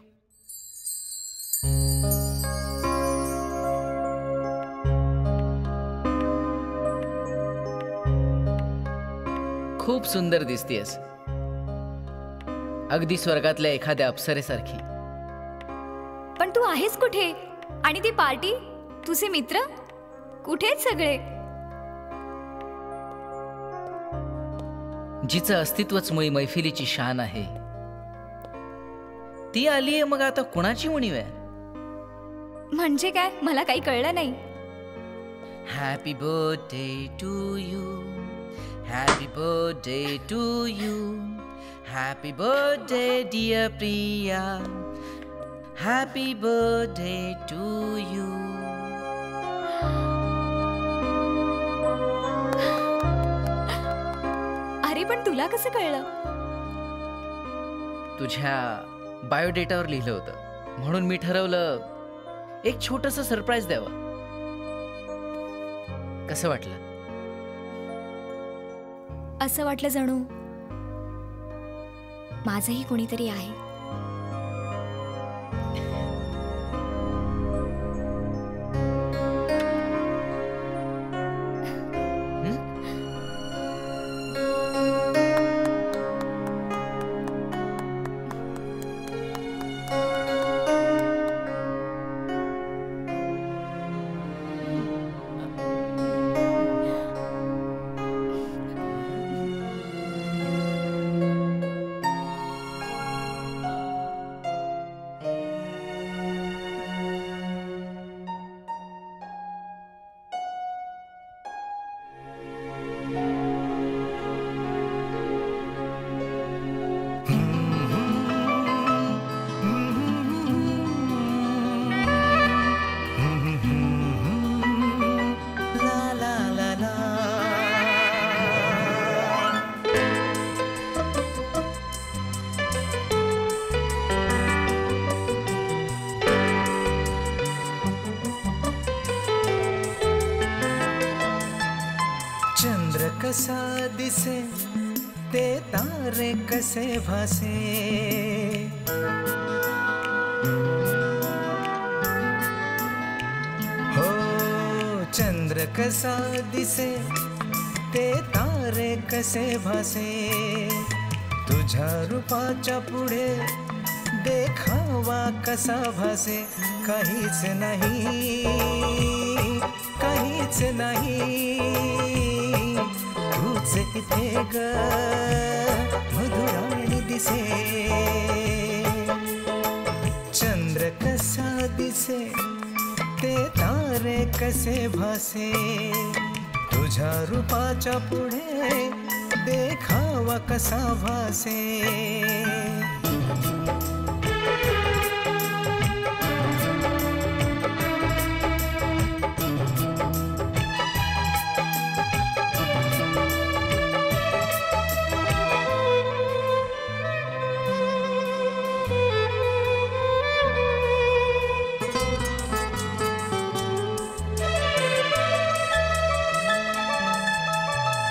खूप सुंदर दिसतेस, अगदी स्वर्गातल्या एखाद्या अप्सरेसारखी. पण तू आहेस कुठे? आणि ती पार्टी, तुझे मित्र कुठेच सगळे? जिचं अस्तित्वच मुळी मैफिलीची शान आहे, ती आलीये, मग आता कुणाची उणीव आहे? म्हणजे काय? मला काही कळलं नाही. Happy birthday to you, happy birthday to you, happy birthday dear Priya, happy birthday to you. अरे पण तुला कसं कळलं? तुझ्या बायोडेटावर लिहिलं होतं, म्हणून मी ठरवलं एक छोटंसं सरप्राईज द्यावं. कसं वाटलं? असं वाटलं जणू माझंही कोणीतरी आहे. कसा दिसे ते तारे कसे भासे हो चंद्र कसा दिसे ते तारे कसे भासे तुझ्या रूपाच्या पुढे देखावा कसा भासे काहीच नाही काहीच नाही तूच इथे ग मधुराणी दिसे चंद्र कसा दिसे ते तारे कसे भासे तुझ्या रूपाच्या पुढे देखावा कसा भासे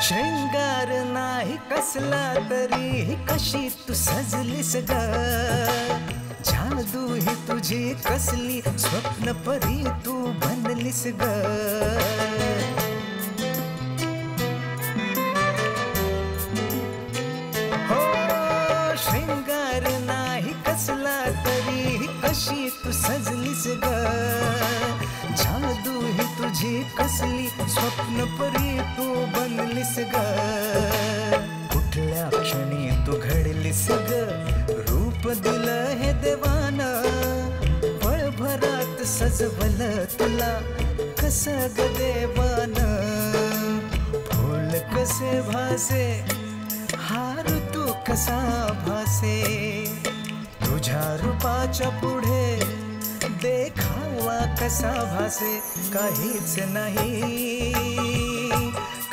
श्रृंगार नाही कसला तरी कशी तू सजलीस ग जादू ही तुझी कसली स्वप्न परी तू बनलीस ग हो श्रृंगार नाही कसला तरी कशी तू सजलीस ग जादू ही तुझी कसली स्वप्न परी तू बनलीस ग कुठल्या क्षणी तू घडलीस ग रूप दिलं हे देवानं पळभरात सजवलं तुला कसं ग देवानं फूल कसे भासे हार तू कसा भासे तुझ्या रूपाच्या पुढे देखावा कसा भासे काहीच नाही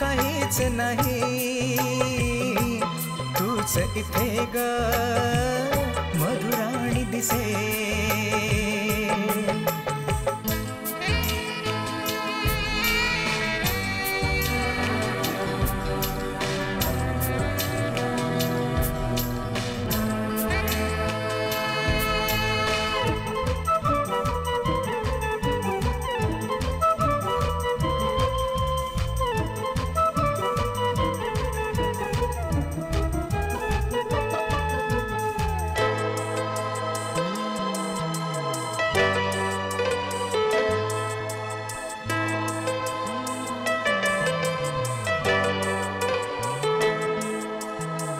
काहीच नाही तूच इथे ग मधुराणी दिसे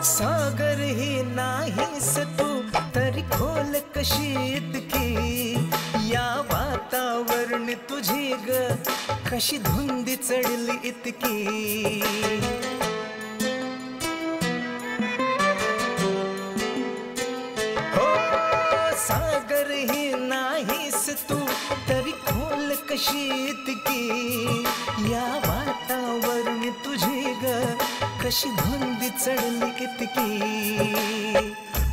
सागर ही नाहीस तू तरी खोल कशी इतकी या वातावरण तुझी ग कशी धुंदी चढली इतकी हो सागर ही नाहीस तू तरी खोल कशी इतकी या वातावरण तुझी ग कशी धुंदी चढली इतकी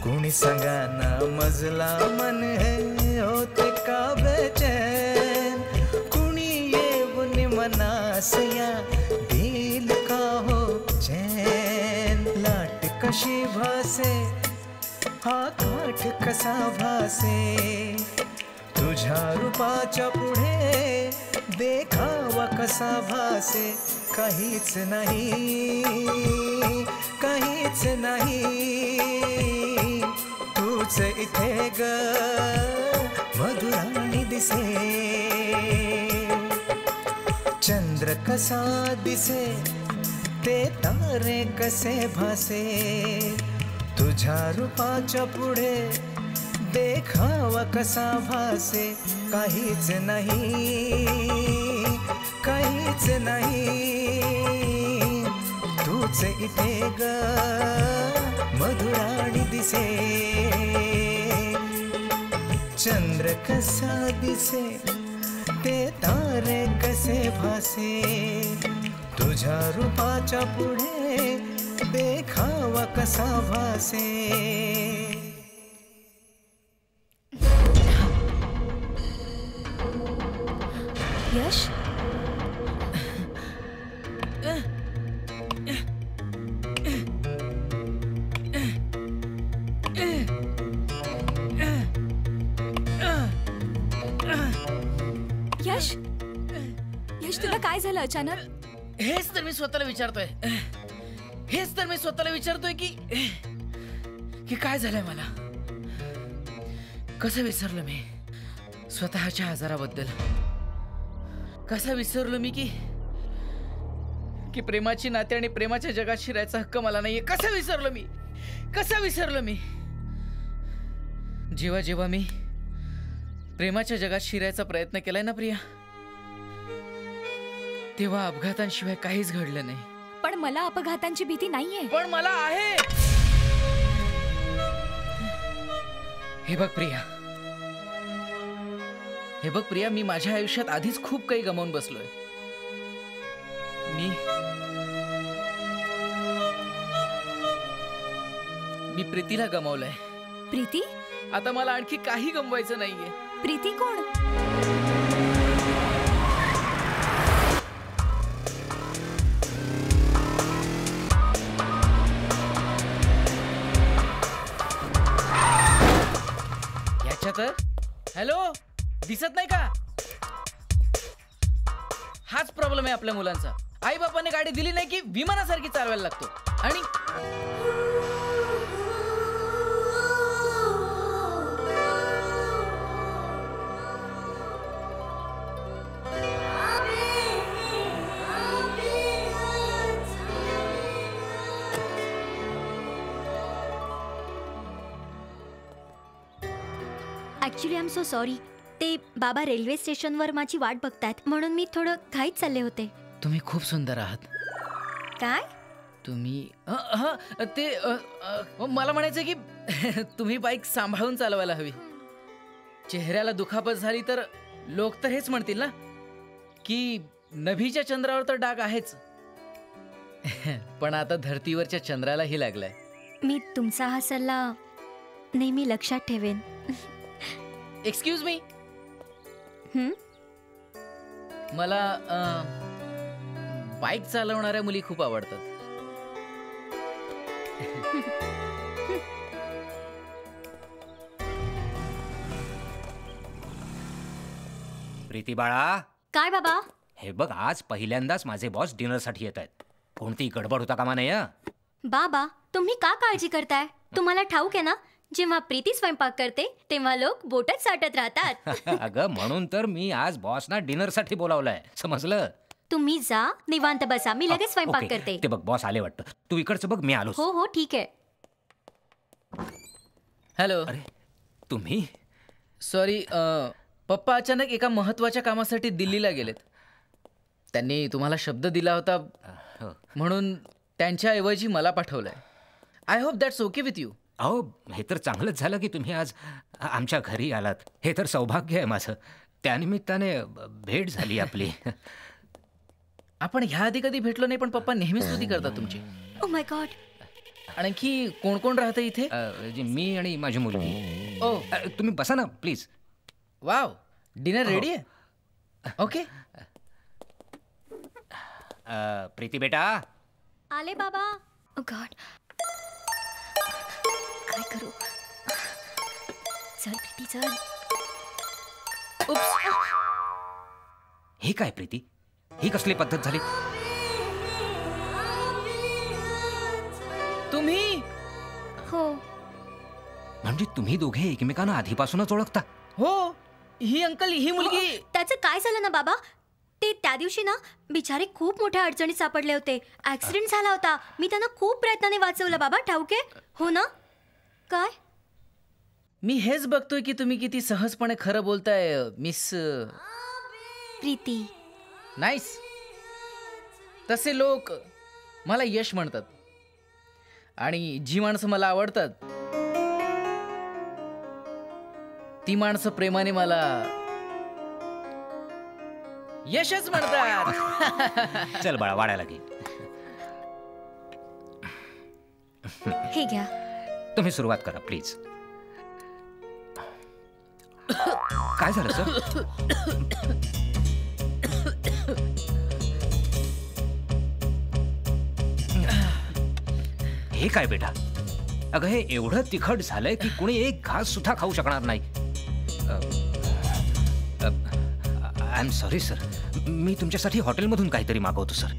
कोणी सांगा ना मजला मन है होते का बेचैन कुणी येऊन मनासया दिल का हो चैन लाट कशी भासे हा काठ कसा भासे तुझ्या रूपाच्या पुढे देखावा कसा भासे काहीच नाही काहीच नाही तूच इथे ग मधुराणी दिसे चंद्र कसा दिसे ते तारे कसे भासे तुझ्या रूपाच्या पुढे देखावा कसा भासे काहीच नाही काहीच नाही तूच इथे ग मधुराणी दिसे चंद्र कसा दिसे ते तारे कसे भासे तुझ्या रूपाच्या पुढे देखावा कसा भासे यश काय झालं अचानक? हेच तर मी स्वतःला विचारतोय की काय झालंय मला. कसं विसरलो मी स्वतःच्या आजाराबद्दल. कसं विसरलो मी की प्रेमाची नाते आणि प्रेमाच्या जगात शिरायचा हक्क मला नाहीये. कसं विसरलो मी जेव्हा मी प्रेमाच्या जगात शिरायचा प्रयत्न केलाय ना प्रिया, तेव्हा अपघातांशिवाय काहीच घडलं नाही. पण मला अपघातांची भीती नाहीये. पण मला आहे. हे बघ प्रिया, मी माझ्या आयुष्यात आधीच खूप काही गमावून बसलोय. मी प्रीतीला गमावलंय. प्रीती? आता मला आणखी काही गमवायचं नाहीये. प्रीती कोण? तर हॅलो, दिसत नाही का? हाच प्रॉब्लेम आहे आपल्या मुलांचा. आई बापाने गाडी दिली नाही की विमानासारखी चालवायला लागतो. आणि actually I am so sorry. ते बाबा रेल्वे स्टेशनवर माझी वाट बघतायत म्हणून मी थोडं घाईत चालले होते. तुम्ही खूप सुंदर आहात. काय? तुम्ही मला म्हणायचं की तुम्ही बाईक सांभाळून चालवायला हवी. चेहऱ्याला दुखापत झाली तर लोक तर हेच म्हणतील ना की नभीच्या चंद्रावर तर डाग आहेच, पण आता धरतीवरच्या चंद्रालाही लागलाय. मी तुमचा हा सल्ला नेहमी लक्षात ठेवेन. Excuse me. मला बाईक चालवणाऱ्या मुली खूप आवडतात. प्रीती बाळा. काय बाबा? हे बघ, आज पहिल्यांदाच माझे बॉस डिनरसाठी येत आहेत. कोणती गडबड होता कामा नाही. बाबा, तुम्ही का काळजी करताय? तुम्हाला ठाऊक आहे ना, जेव्हा प्रीती स्वयंपाक करते तेव्हा लोक बोटच साठत राहतात. अगं, म्हणून तर मी आज बॉसना डिनरसाठी बोलावलंय, समजलं? तुम्ही जा, निवांत बसा, मी लगेच स्वयंपाक करते. ते बघ, बॉस आले वाटतं. तू इकडचं बघ, मी आलो. हो हो, ठीक आहे. हॅलो. अरे, तुम्ही? सॉरी, पप्पा अचानक एका महत्वाच्या कामासाठी दिल्लीला गेलेत. त्यांनी तुम्हाला शब्द दिला होता म्हणून त्यांच्याऐवजी मला पाठवलंय. I hope that's okay with you. अहो, हे तर चांगलंच झालं की तुम्ही आज आमच्या घरी आलात. हे तर सौभाग्य आहे माझं. त्यानिमित्ताने भेट झाली आपली. आपण ह्या आधी कधी भेटलो नाही, पण पप्पा नेहमी स्तुती करतात तुमची. Oh my God. आणखी कोण कोण राहतं इथे? मी आणि माझी मुलगी. ओ, तुम्ही बसा ना प्लीज. वाव, डिनर रेडी आहे. ओके. प्रीती बेटा. आले बाबा. ओ गॉड, काय करू? चल प्रीती, चल. हे काय प्रीती? ही कसली पद्धत झाली? तुम्ही? हो. म्हणजे तुम्ही दोघे एकमेकांना आधीपासूनच ओळखता? हो. ही अंकल, ही मुलगी. त्याचं काय झालं ना बाबा, ते त्या दिवशी ना बिचारे खूप मोठ्या अडचणीत सापडले होते. ऍक्सिडेंट झाला होता. मी त्यांना खूप प्रयत्नाने वाचवलं बाबा, ठाऊके? हो ना? काय? मी हेच बघतोय की तुम्ही किती सहजपणे खरं बोलताय मिस प्रीती. नाईस. तसे लोक मला यश म्हणतात आणि जी माणसं मला आवडतात ती माणसं प्रेमाने मला यशच म्हणतात. चल बाळा, वाढायला घे. हे घ्या. तुम्ही सुरुवात करा प्लीज. काय झालं सर? हे काय बेटा? अगं, हे एवढं तिखट झालंय की कुणी एक घास सुद्धा खाऊ शकणार नाही. I am sorry sir. मी तुमच्यासाठी हॉटेलमधून काहीतरी मागवतो सर.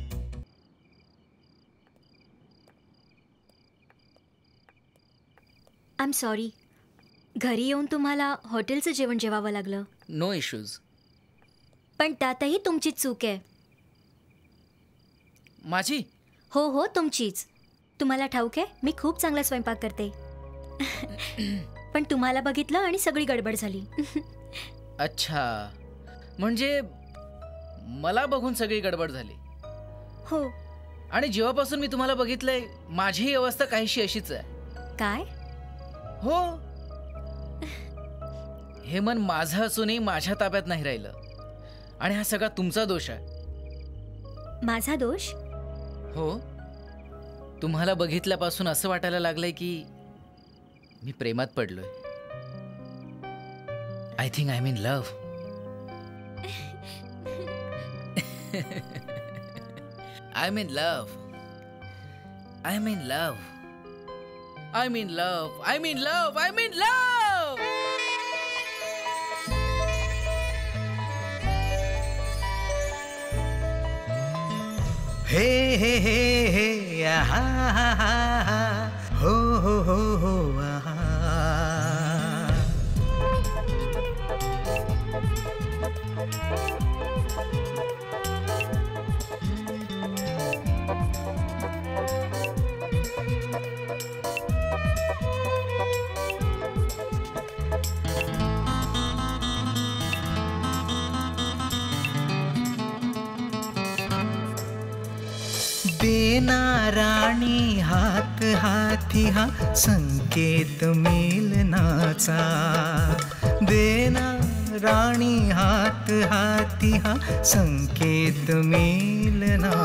आय एम सॉरी, घरी येऊन तुम्हाला हॉटेलचं जेवण जेवावं लागलं. No issues. पण त्यातही तुमची चूक आहे. माझी? हो हो, तुमचीच. तुम्हाला ठाऊक आहे, मी खूप चांगला स्वयंपाक करते. पण तुम्हाला बघितलं आणि सगळी गडबड झाली. अच्छा, म्हणजे मला बघून सगळी गडबड झाली. हो. आणि जेव्हापासून मी तुम्हाला बघितलंय माझी अवस्था काहीशी अशीच आहे. काय? हो, हे मन माझं असूनही माझ्या ताब्यात नाही राहिलं. आणि हा सगळा तुमचा दोष आहे. माझा दोष? हो, तुम्हाला बघितल्यापासून असं वाटायला लागलंय की मी प्रेमात पडलोय. I think I mean love. I mean love. I mean love. I mean love. I mean love. I mean love. हे हे हे हे आहा हा हा हा हो हो हो हो आहा. देना राणी हात हाती हा संकेत मिलनाचा. देना राणी हात हाती हा संकेत मिलनाचा.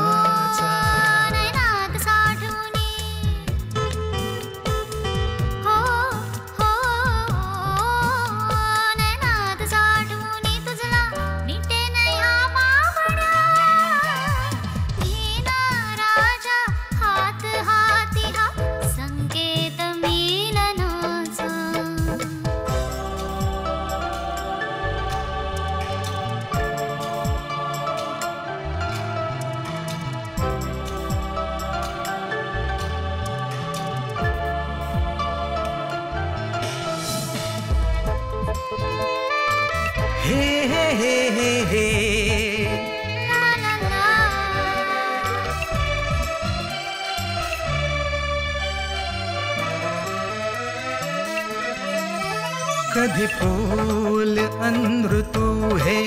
कधी फूल अंध्र तू हे,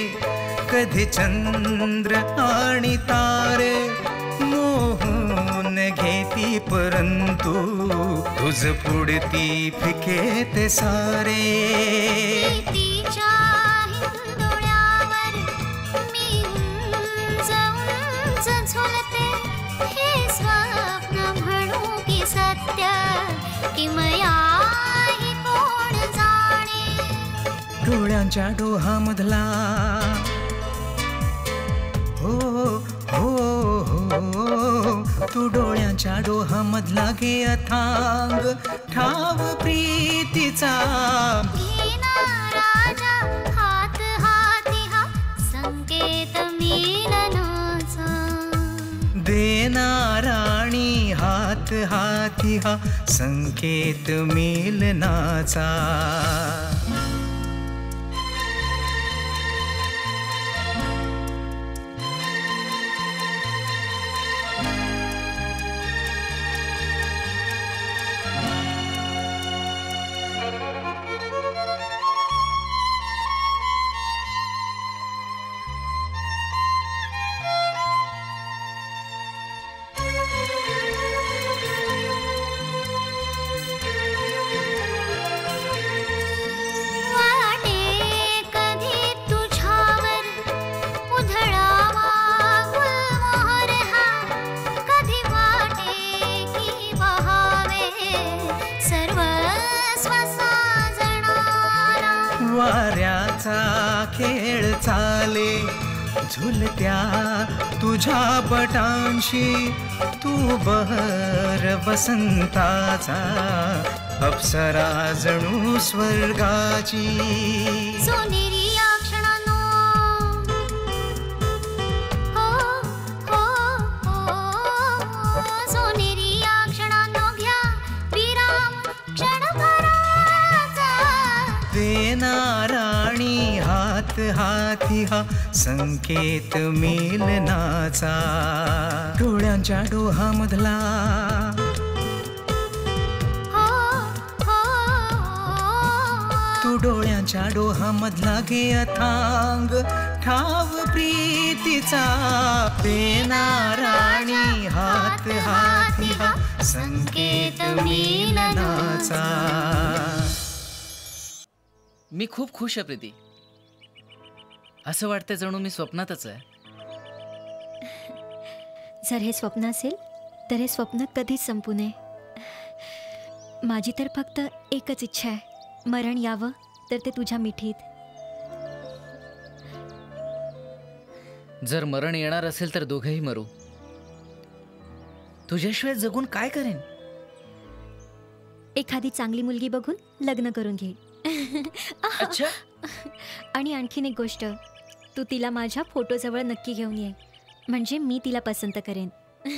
कधी चंद्र आणि तारे मोहून घेती, परंतु तुझ पुढती फिके ते सारे. झोलते हे स्वप्न म्हणू की सत्य किमया कोण जाणे. डोळ्यांच्या डोहामधला हो हो हो, तू डोळ्यांच्या डोहामधला घे अथांग ठाव प्रीतीचा. राजा हात हाती हा संकेत मिलनाचा. देना राणी हात हाती हा संकेत मिलनाचा. वाऱ्याचा खेळ चाले झुलत्या तुझ्या बटांशी, तू बहर वसंताचा अप्सरा जणू स्वर्गाची. सोनेरी या क्षणानो हात हाती हा संकेत मिलनाचा. डोळ्यांच्या डोहामधला तू डोळ्यांच्या डोहामधला घे अथांग ठाव प्रीतीचा. पेनाराणी हात हाती हा संकेत मिलनाचा. मी खूप खुश आहे प्रीती. असं वाटतं जणू मी स्वप्नातच आहे. जर हे स्वप्न असेल तर हे स्वप्न कधीच संपू नये. माझी तर फक्त एकच इच्छा आहे, मरण यावं तर ते तुझ्या मिठीत. जर मरण येणार असेल तर दोघेही मरू. तुझ्याशिवाय जगून काय करेन. एखादी चांगली मुलगी बघून लग्न करून घे. अच्छा. आणि आणखीन एक गोष्ट, तू तिला माझ्या फोटोजवळ नक्की घेऊन ये, म्हणजे मी तिला पसंत करेन.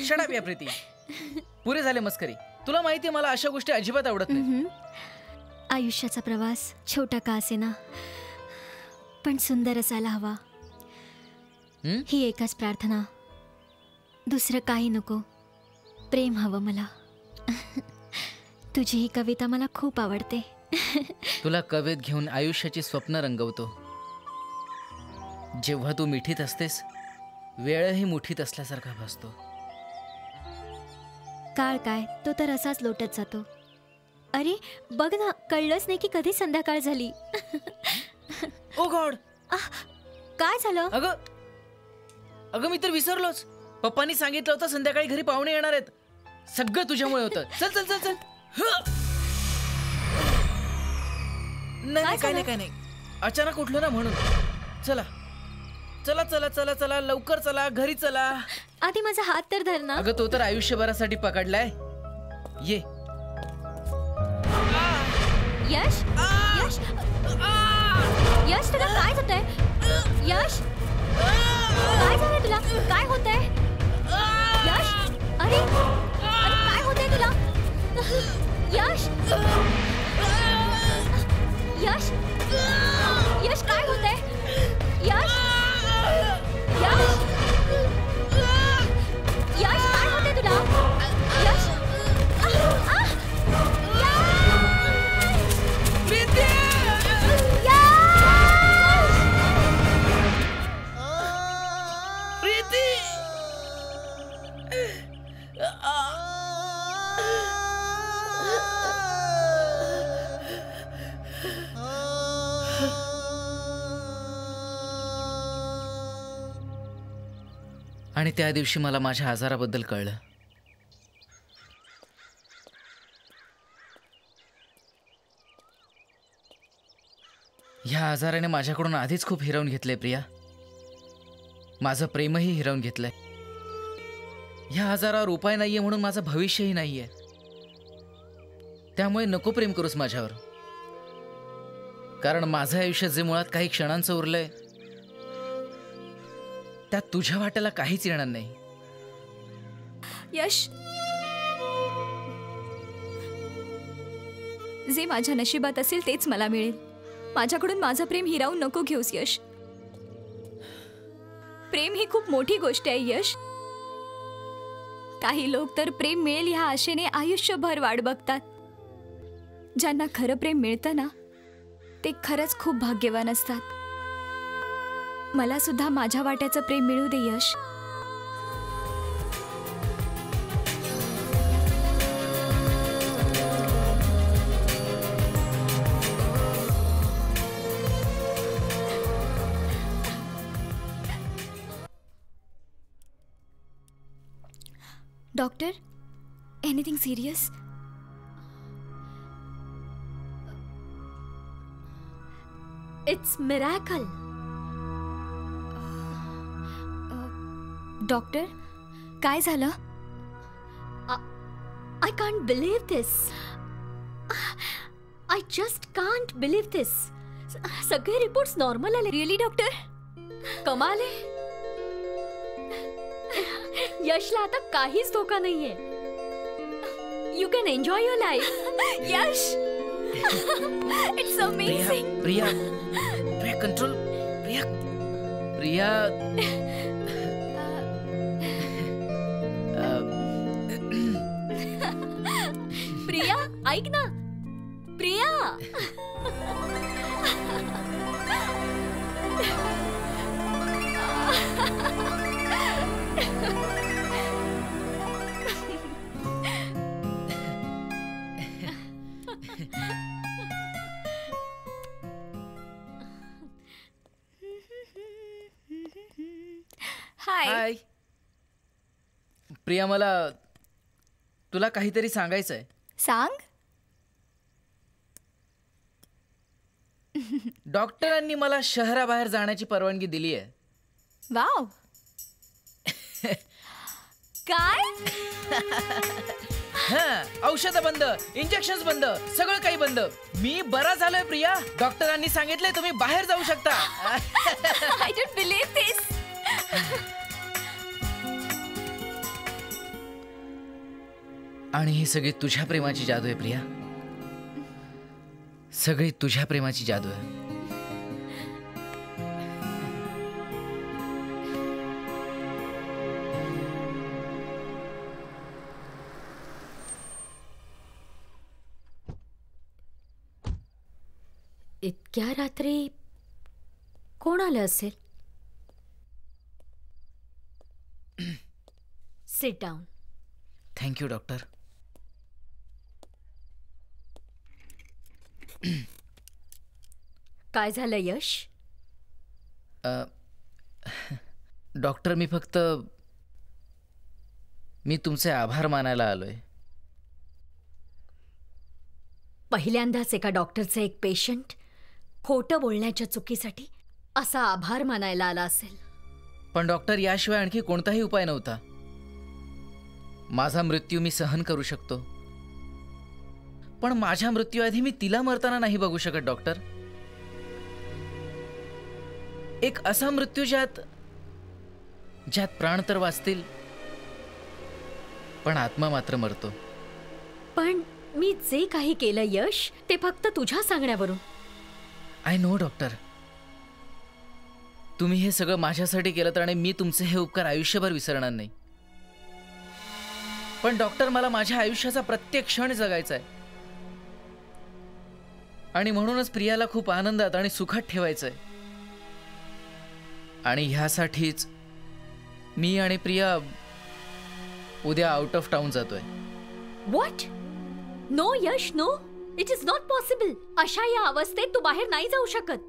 शट अप या प्रीती, पुरे झाले मस्करी. तुला माहिती मला अशा गोष्टी अजिबात आवडत नाही. आयुष्याचा प्रवास छोटा का असेना पण सुंदर असायला हवा. ही एकच प्रार्थना, दुसरं काही नको. प्रेम हवं मला. तुझी ही कविता मला खूप आवडते. तुला कवेत घेऊन आयुष्याची स्वप्न रंगवतो. जेव्हा तू मिठीत असतेस वेळही मुठीत असल्यासारखा भासतो. काळ काय तो तर असाच लोटत जातो. अरे बघ ना, कळलंच नाही की कधी संध्याकाळ झाली. ओ गॉड, काय झालं? अगं मी तर विसरलोच. पप्पांनी सांगितलं होतं संध्याकाळी घरी पाहुणे येणार आहेत. सगळं तुझ्यामुळे होतं. चल चल चल चल. नाही काय नाही, अचानक उठलो ना म्हणून. चला चला चला चला चला, लवकर चला, घरी चला. आधी माझा हात तर धर ना. अगं तो तर आयुष्यभरासाठी पकडलाय. ये. यश यश यश, तुला काय होतंय? यश काय झालंय तुला? काय होतंय यश? अरे अरे काय होतंय तुला? यश यश यश काय होतंय? यश यश यश काय होतंय तुला? यश आणि त्या दिवशी मला माझ्या आजाराबद्दल कळलं. ह्या आजाराने माझ्याकडून आधीच खूप हिरावून घेतलंय प्रिया. माझं प्रेमही हिरावून घेतलंय. ह्या आजारावर उपाय नाहीये म्हणून माझं भविष्यही नाहीये. त्यामुळे नको प्रेम करूस माझ्यावर, कारण माझं आयुष्य जे मुळात काही क्षणांचं उरलंय त्यात तुझ्या वाट्याला काहीच येणार नाही. यश, जे माझ्या नशिबात असेल तेच मला मिळेल. माझ्याकडून माझं प्रेम हिरावून नको घेऊस यश. प्रेम ही खूप मोठी गोष्ट आहे यश. काही लोक तर प्रेम मिळेल ह्या आशेने आयुष्यभर वाट बघतात. ज्यांना खरं प्रेम मिळतं ना ते खरंच खूप भाग्यवान असतात. मला सुद्धा माझ्या वाट्याचं प्रेम मिळू दे Yash. Doctor, anything serious? It's miracle. Doctor, काय झालं? I can't believe this. I just can't believe this. सगळे रिपोर्ट्स नॉर्मल आले. Really doctor? कमाल आहे. यशला आता काहीच धोका नाहीये. You can enjoy your life. Yash, it's amazing. Priya control. Priya Priya Priya ऐक ना प्रिया. हाय प्रिया, मला तुला काहीतरी सांगायचंय. सांग. डॉक्टरांनी मला शहराबाहेर जाण्याची परवानगी दिली आहे. वाव. काय? औषध बंद, इंजेक्शन बंद, सगळं काही बंद. मी बरा झालोय प्रिया. डॉक्टरांनी सांगितलंय तुम्ही बाहेर जाऊ शकता. आय डोंट बिलीव्ह दिस. आणि ही सगळी तुझ्या प्रेमाची जादू आहे प्रिया. सगळी तुझ्या प्रेमाची जादू आहे. इतक्या रात्री कोण आलं असेल? Sit down. Thank you doctor. काय झालं यश? डॉक्टर, मी तुमचे आभार मानायला आलोय. पहिल्यांदाच एका डॉक्टरचे एक पेशंट खोटं बोलण्याच्या चुकीसाठी असा आभार मानायला आला असेल. पण डॉक्टर, याशिवाय आणखी कोणताही उपाय नव्हता. माझा मृत्यू मी सहन करू शकतो, पण माझ्या मृत्यूआधी मी तिला मरताना नाही बघू शकत डॉक्टर. एक असा मृत्यू ज्यात प्राण तर वाचतील, पण आत्मा मात्र मरतो. पण मी जे काही केलं यश, ते फक्त तुझ्या सांगण्यावरून. आय नो डॉक्टर, तुम्ही हे सगळं माझ्यासाठी केलं आणि मी तुमचे हे उपकार आयुष्यभर विसरणार नाही. पण डॉक्टर, मला माझ्या आयुष्याचा प्रत्येक क्षण जगायचा आहे. आणि म्हणूनच प्रियाला खूप आनंदात आणि सुखात ठेवायचंय. आणि ह्यासाठीच मी आणि प्रिया उद्या आउट ऑफ टाउन जातोय. What? No Yash, no. It is not possible. अशा या अवस्थेत तू बाहेर नाही जाऊ शकत.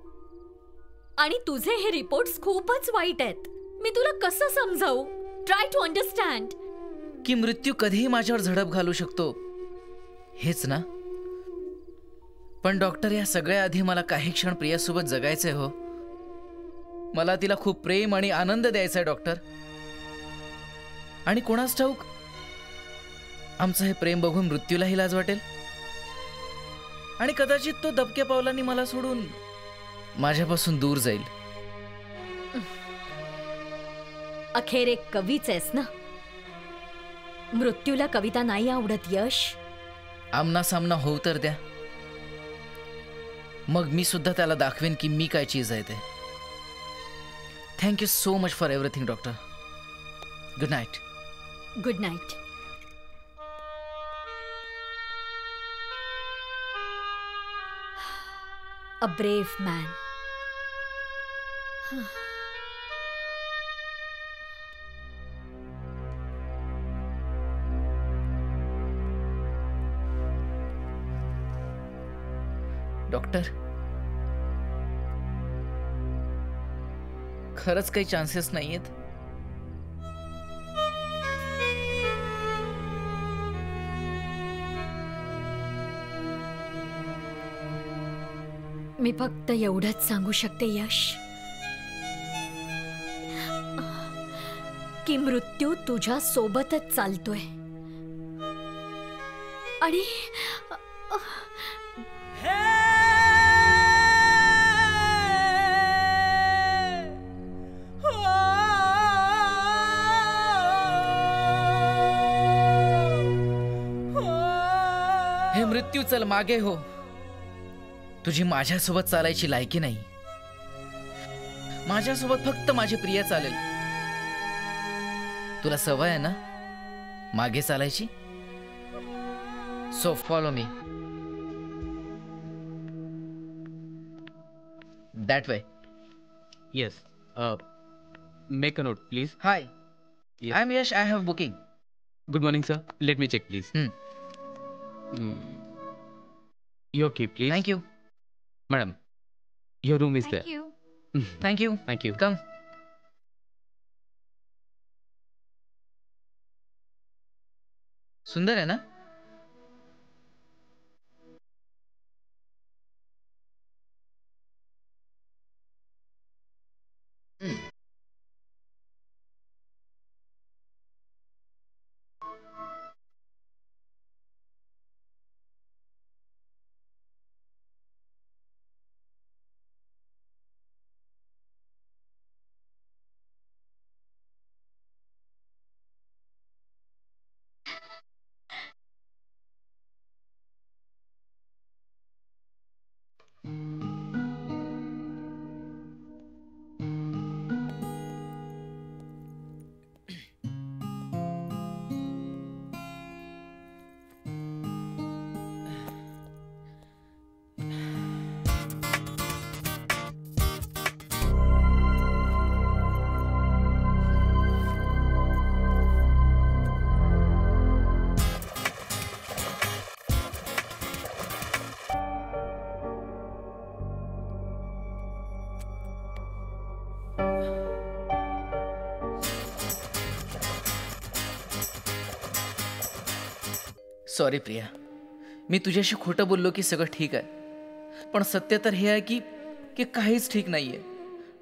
आणि तुझे हे रिपोर्ट्स खूपच वाईट आहेत. मी तुला कसं समजावू? Try to understand. की मृत्यू कधीही माझ्यावर झडप घालू शकतो, हेच ना? पण डॉक्टर, या सगळ्या आधी मला काही क्षण प्रियासोबत जगायचंय हो. मला तिला खूप प्रेम आणि आनंद द्यायचा आहे डॉक्टर. आणि कोणास ठाऊक, आमचं हे प्रेम बघून मृत्यूलाही लाज वाटेल. आणि कदाचित तो दबक्या पावलांनी मला सोडून माझ्यापासून दूर जाईल. अखेर एक कवीच आहेस ना. मृत्यूला कविता नाही आवडत यश. आमना सामना होऊ तर द्या, मग मी सुद्धा त्याला दाखवेन की मी काय चीज आहे ते. Thank you so much for everything doctor. Good night. Good night. A brave man. Doctor, खरंच काही चान्सेस नाहीयेत? मी फक्त एवढंच सांगू शकते यश, की मृत्यू तुझ्या सोबतच चालतोय. आणि हे मृत्यू, चल मागे हो. तुझी माझ्यासोबत चालायची लायकी नाही. माझ्यासोबत फक्त माझी प्रिया चालेल. तुला सवय आहे ना मागे चालायची? So follow me. That way. Yes. Make a note please. Hi, I am Yash. I have booking. Good morning sir. Let me check please. Your key, please. Thank you. Madam, your room is there. Thank you. Thank you. Thank you. Come. सुंदर आहे ना? Sorry Priya, मी तुझ्याशी खोटं बोललो की सगळं ठीक आहे, पण सत्य तर हे आहे की काहीच ठीक नाहीये.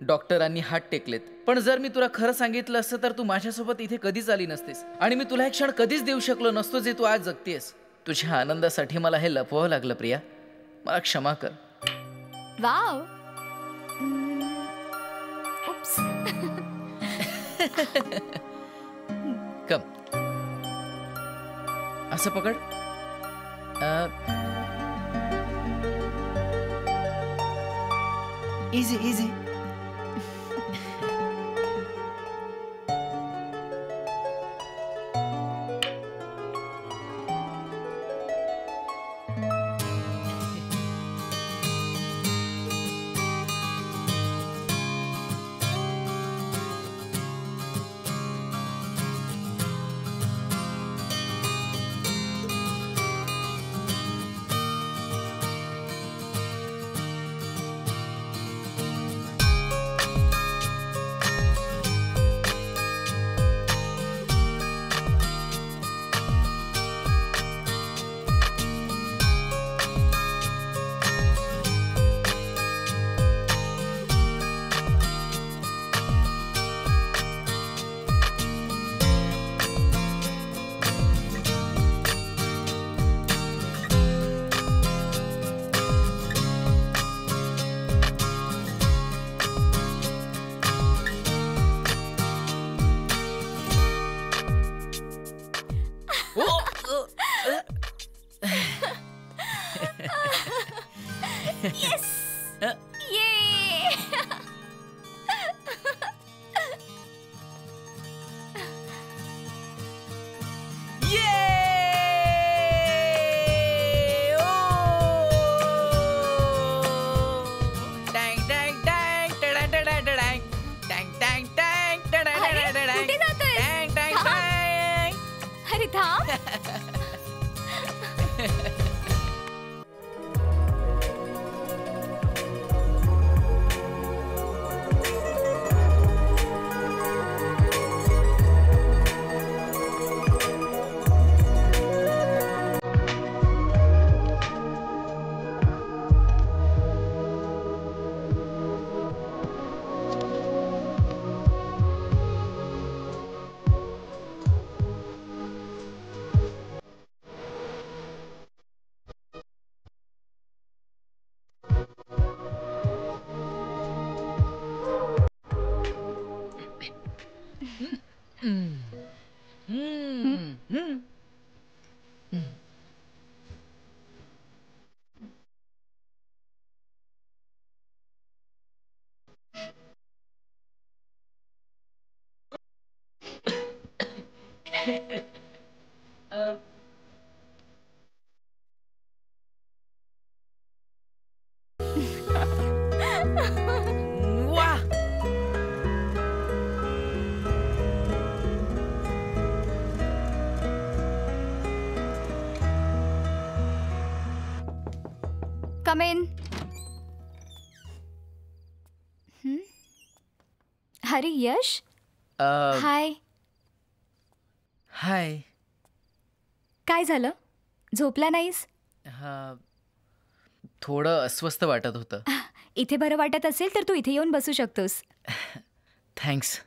डॉक्टरांनी हात टेकलेत, पण जर मी तुला खरं सांगितलं असतं तर तू माझ्यासोबत इथे कधीच आली नसतीस आणि मी तुला एक क्षण कधीच देऊ शकलो नसतो जे तू आज जगतेस. तुझ्या आनंदासाठी मला हे लपवावं लागलं प्रिया, मला क्षमा कर. वाव. उप्स. कम, असं पकड. Easy easy. Yes! Yay! कुठे जातोयस? अरे थांब. वा कम इन. अरे यश, हाय. हाय. काय झालं? झोपला नाहीस? थोडं अस्वस्थ वाटत होतं. इथे बरं वाटत असेल तर तू इथे येऊन बसू शकतोस. थँक्स.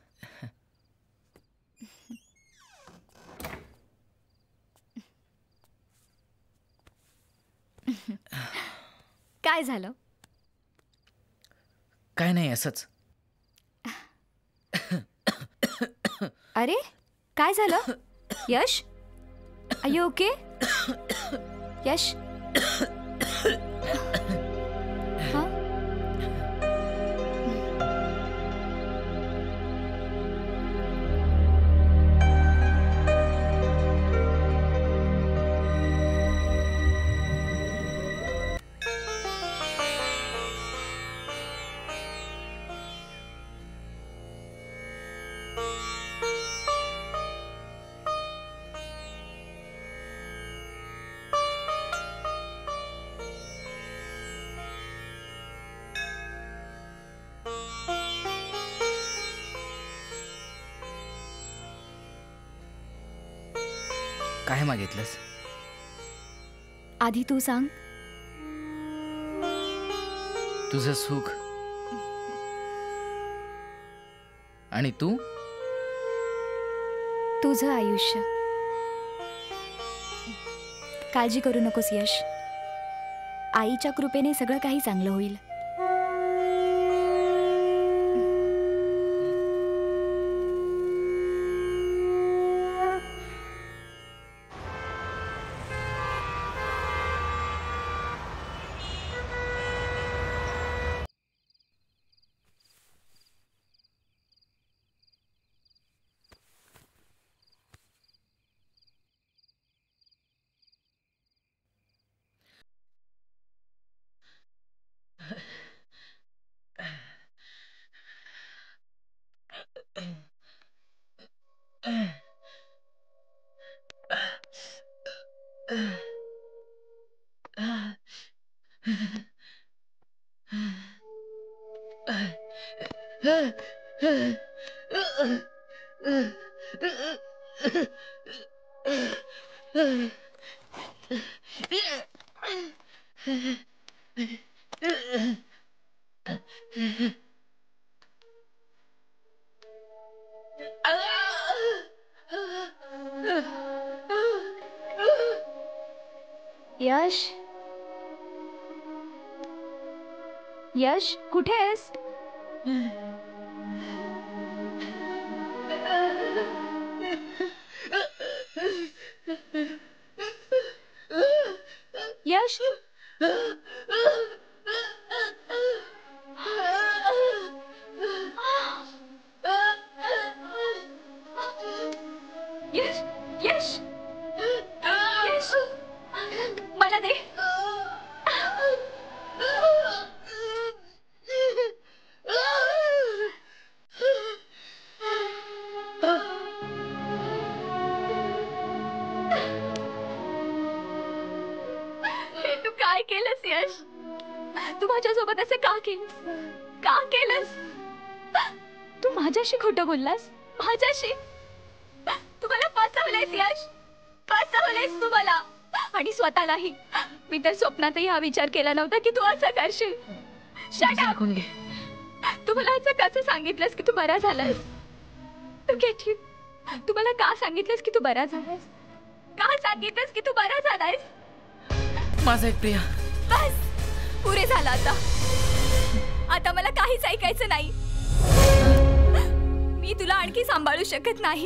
काय झालं? काय नाही, असंच. अरे काय झालं? यश, आर यू ओके? यश, काय मागितलंस? आधी तू सांग. तुझं सुख. आणि तू? तुझं आयुष्य. काळजी करू नकोस यश. आईच्या कृपेने सगळं काही चांगलं होईल. यश, यश कुठे आहेस? यश, यश, यश, यश, मला दे. तू काय केलंस यश? तू माझ्यासोबत असं का केलंस? का केलंस? तू माझ्याशी खोटं बोललास? माझ्याशी? तू मला फसवलेस यश. फसवलेस तू मला. आणि स्वतःलाही. मी तर स्वप्नातही हा विचार केला नव्हता की तू असं करशील. Shut up. तू मला असं कसं सांगितलंस की तू बरा झालास? तू गेट. तू मला का सांगितलंस की तू बरा झालास? का सांगितलंस की तू बरा झालास? माझा एक प्रिया. बस, पुरे झालं आता. आता मला काहीच ऐकायचं नाही. मी तुला आणखी सांभाळू शकत नाही.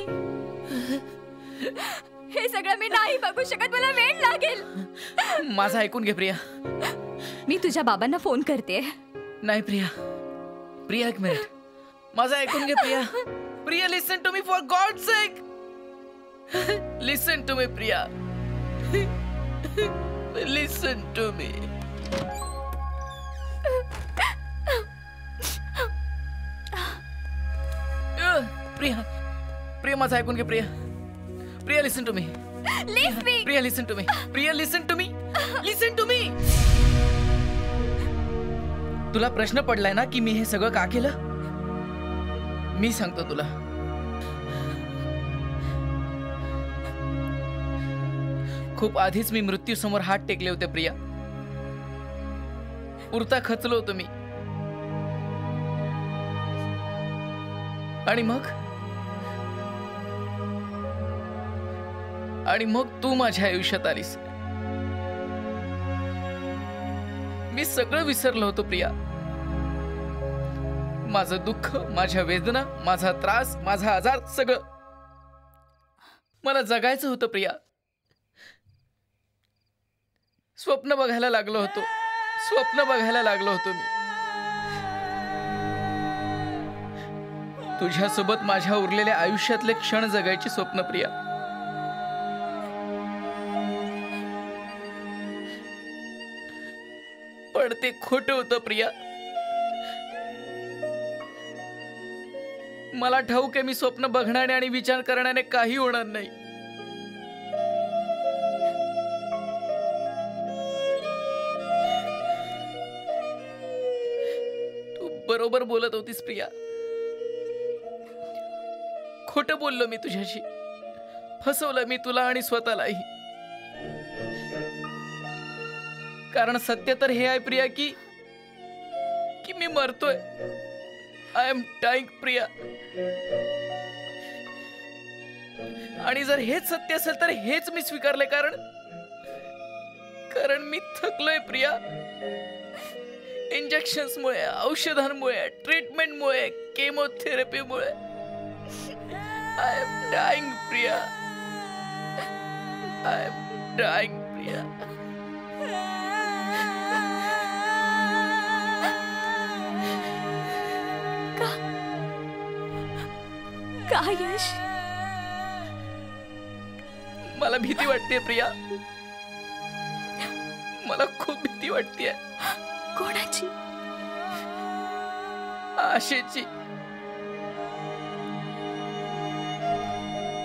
हे सगळं मी नाही बघू शकत. मला वेळ लागेल. माझं ऐकून घे प्रिया. मी तुझ्या बाबांना फोन करते. नाही प्रिया. प्रिया एक मिनिट. माझं ऐकून घे Priya. Priya listen to me for god sake. Listen to me Priya, listen to me. Priya, Priya माझं ऐकून घे. Priya, Priya listen to me. Priya listen to me. Priya listen to me. Listen to me. तुला प्रश्न पडलाय ना की मी हे सगळं का केलं? मी सांगतो तुला. खूप आधीच मी मृत्यू समोर हात टेकले होते प्रिया. पुरता खचलो होतो मी. आणि मग तू माझ्या आयुष्यात आलीस. मी सगळं विसरलो होतो प्रिया. माझं दुःख, माझ्या वेदना, माझा त्रास, माझा आजार, सगळं. मला जगायचं होतं प्रिया. स्वप्न बघायला लागलो होतो मी. तुझ्यासोबत माझ्या उरलेल्या आयुष्यातले क्षण जगायची स्वप्न प्रिया. पण ते खोटं होतं प्रिया. मला ठाऊक आहे मी स्वप्न बघण्याने आणि विचार करण्याने काही होणार नाही. तू बरोबर बोलत होतीस प्रिया. खोटं बोललो मी तुझ्याशी. फसवलं मी तुला आणि स्वतःलाही. कारण सत्य तर हे आहे प्रिया की मी मरतोय. I am dying Priya. आणि जर हेच सत्य असेल तर हेच मी स्वीकारले. कारण मी थकलोय प्रिया. इंजेक्शन्समुळे, औषधांमुळे, ट्रीटमेंटमुळे, केमोथेरपीमुळे. I am dying Priya. I am dying Priya. का यश? मला भीती वाटते प्रिया. मला खूप भीती वाटते. कोणाची? आशेची.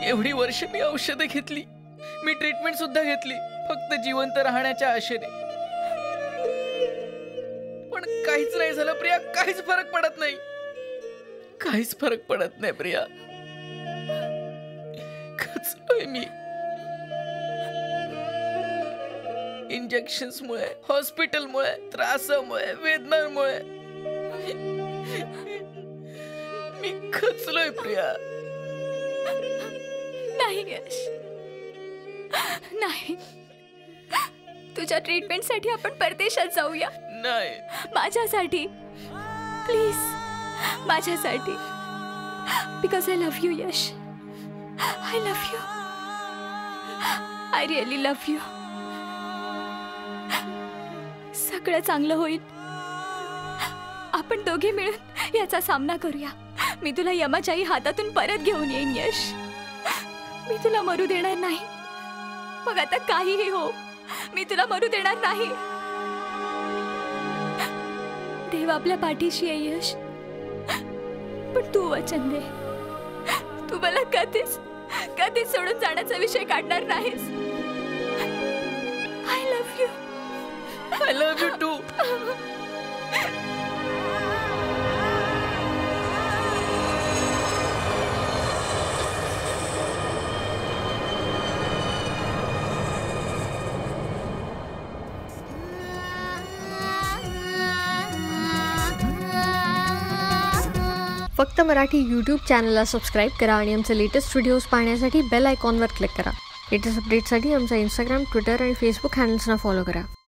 एवढी वर्ष मी औषधं घेतली, मी ट्रीटमेंट सुद्धा घेतली, फक्त जिवंत राहण्याच्या आशेने. पण काहीच नाही झालं प्रिया. काहीच फरक पडत नाही. काहीच फरक पडत नाही प्रिया. खचलोय मी. इंजेक्शन्समुळे, हॉस्पिटलमुळे, त्रासामुळे, वेदनांमुळे मी खचलोय प्रिया. नाही यश, नाही. तुझ्या ट्रीटमेंटसाठी आपण परदेशात जाऊया. नाही. माझ्यासाठी प्लीज, माझ्यासाठी. Because I love you Yash. I love you. I really love you. सगळं चांगलं होईल. आपण दोघे मिळून याचा सामना करूया. मी तुला यमाच्याही हातातून परत घेऊन येईन यश. मी तुला मरू देणार नाही. मग आता काहीही हो, मी तुला मरू देणार नाही. देव आपल्या पाठीशी आहे यश. पण तू वचन दे, तू मला कधीच सोडून जाण्याचा विषय काढणार नाहीस. I love you. I love you too. फक्त मराठी यूट्यूब चॅनलला सबस्क्राईब करा आणि आमचे लेटेस्ट व्हिडिओज पाहण्यासाठी बेल आयकॉनवर क्लिक करा. लेटेस्ट अपडेटसाठी आमचा इंस्टाग्राम, ट्विटर आणि फेसबुक हँडल्सना फॉलो करा.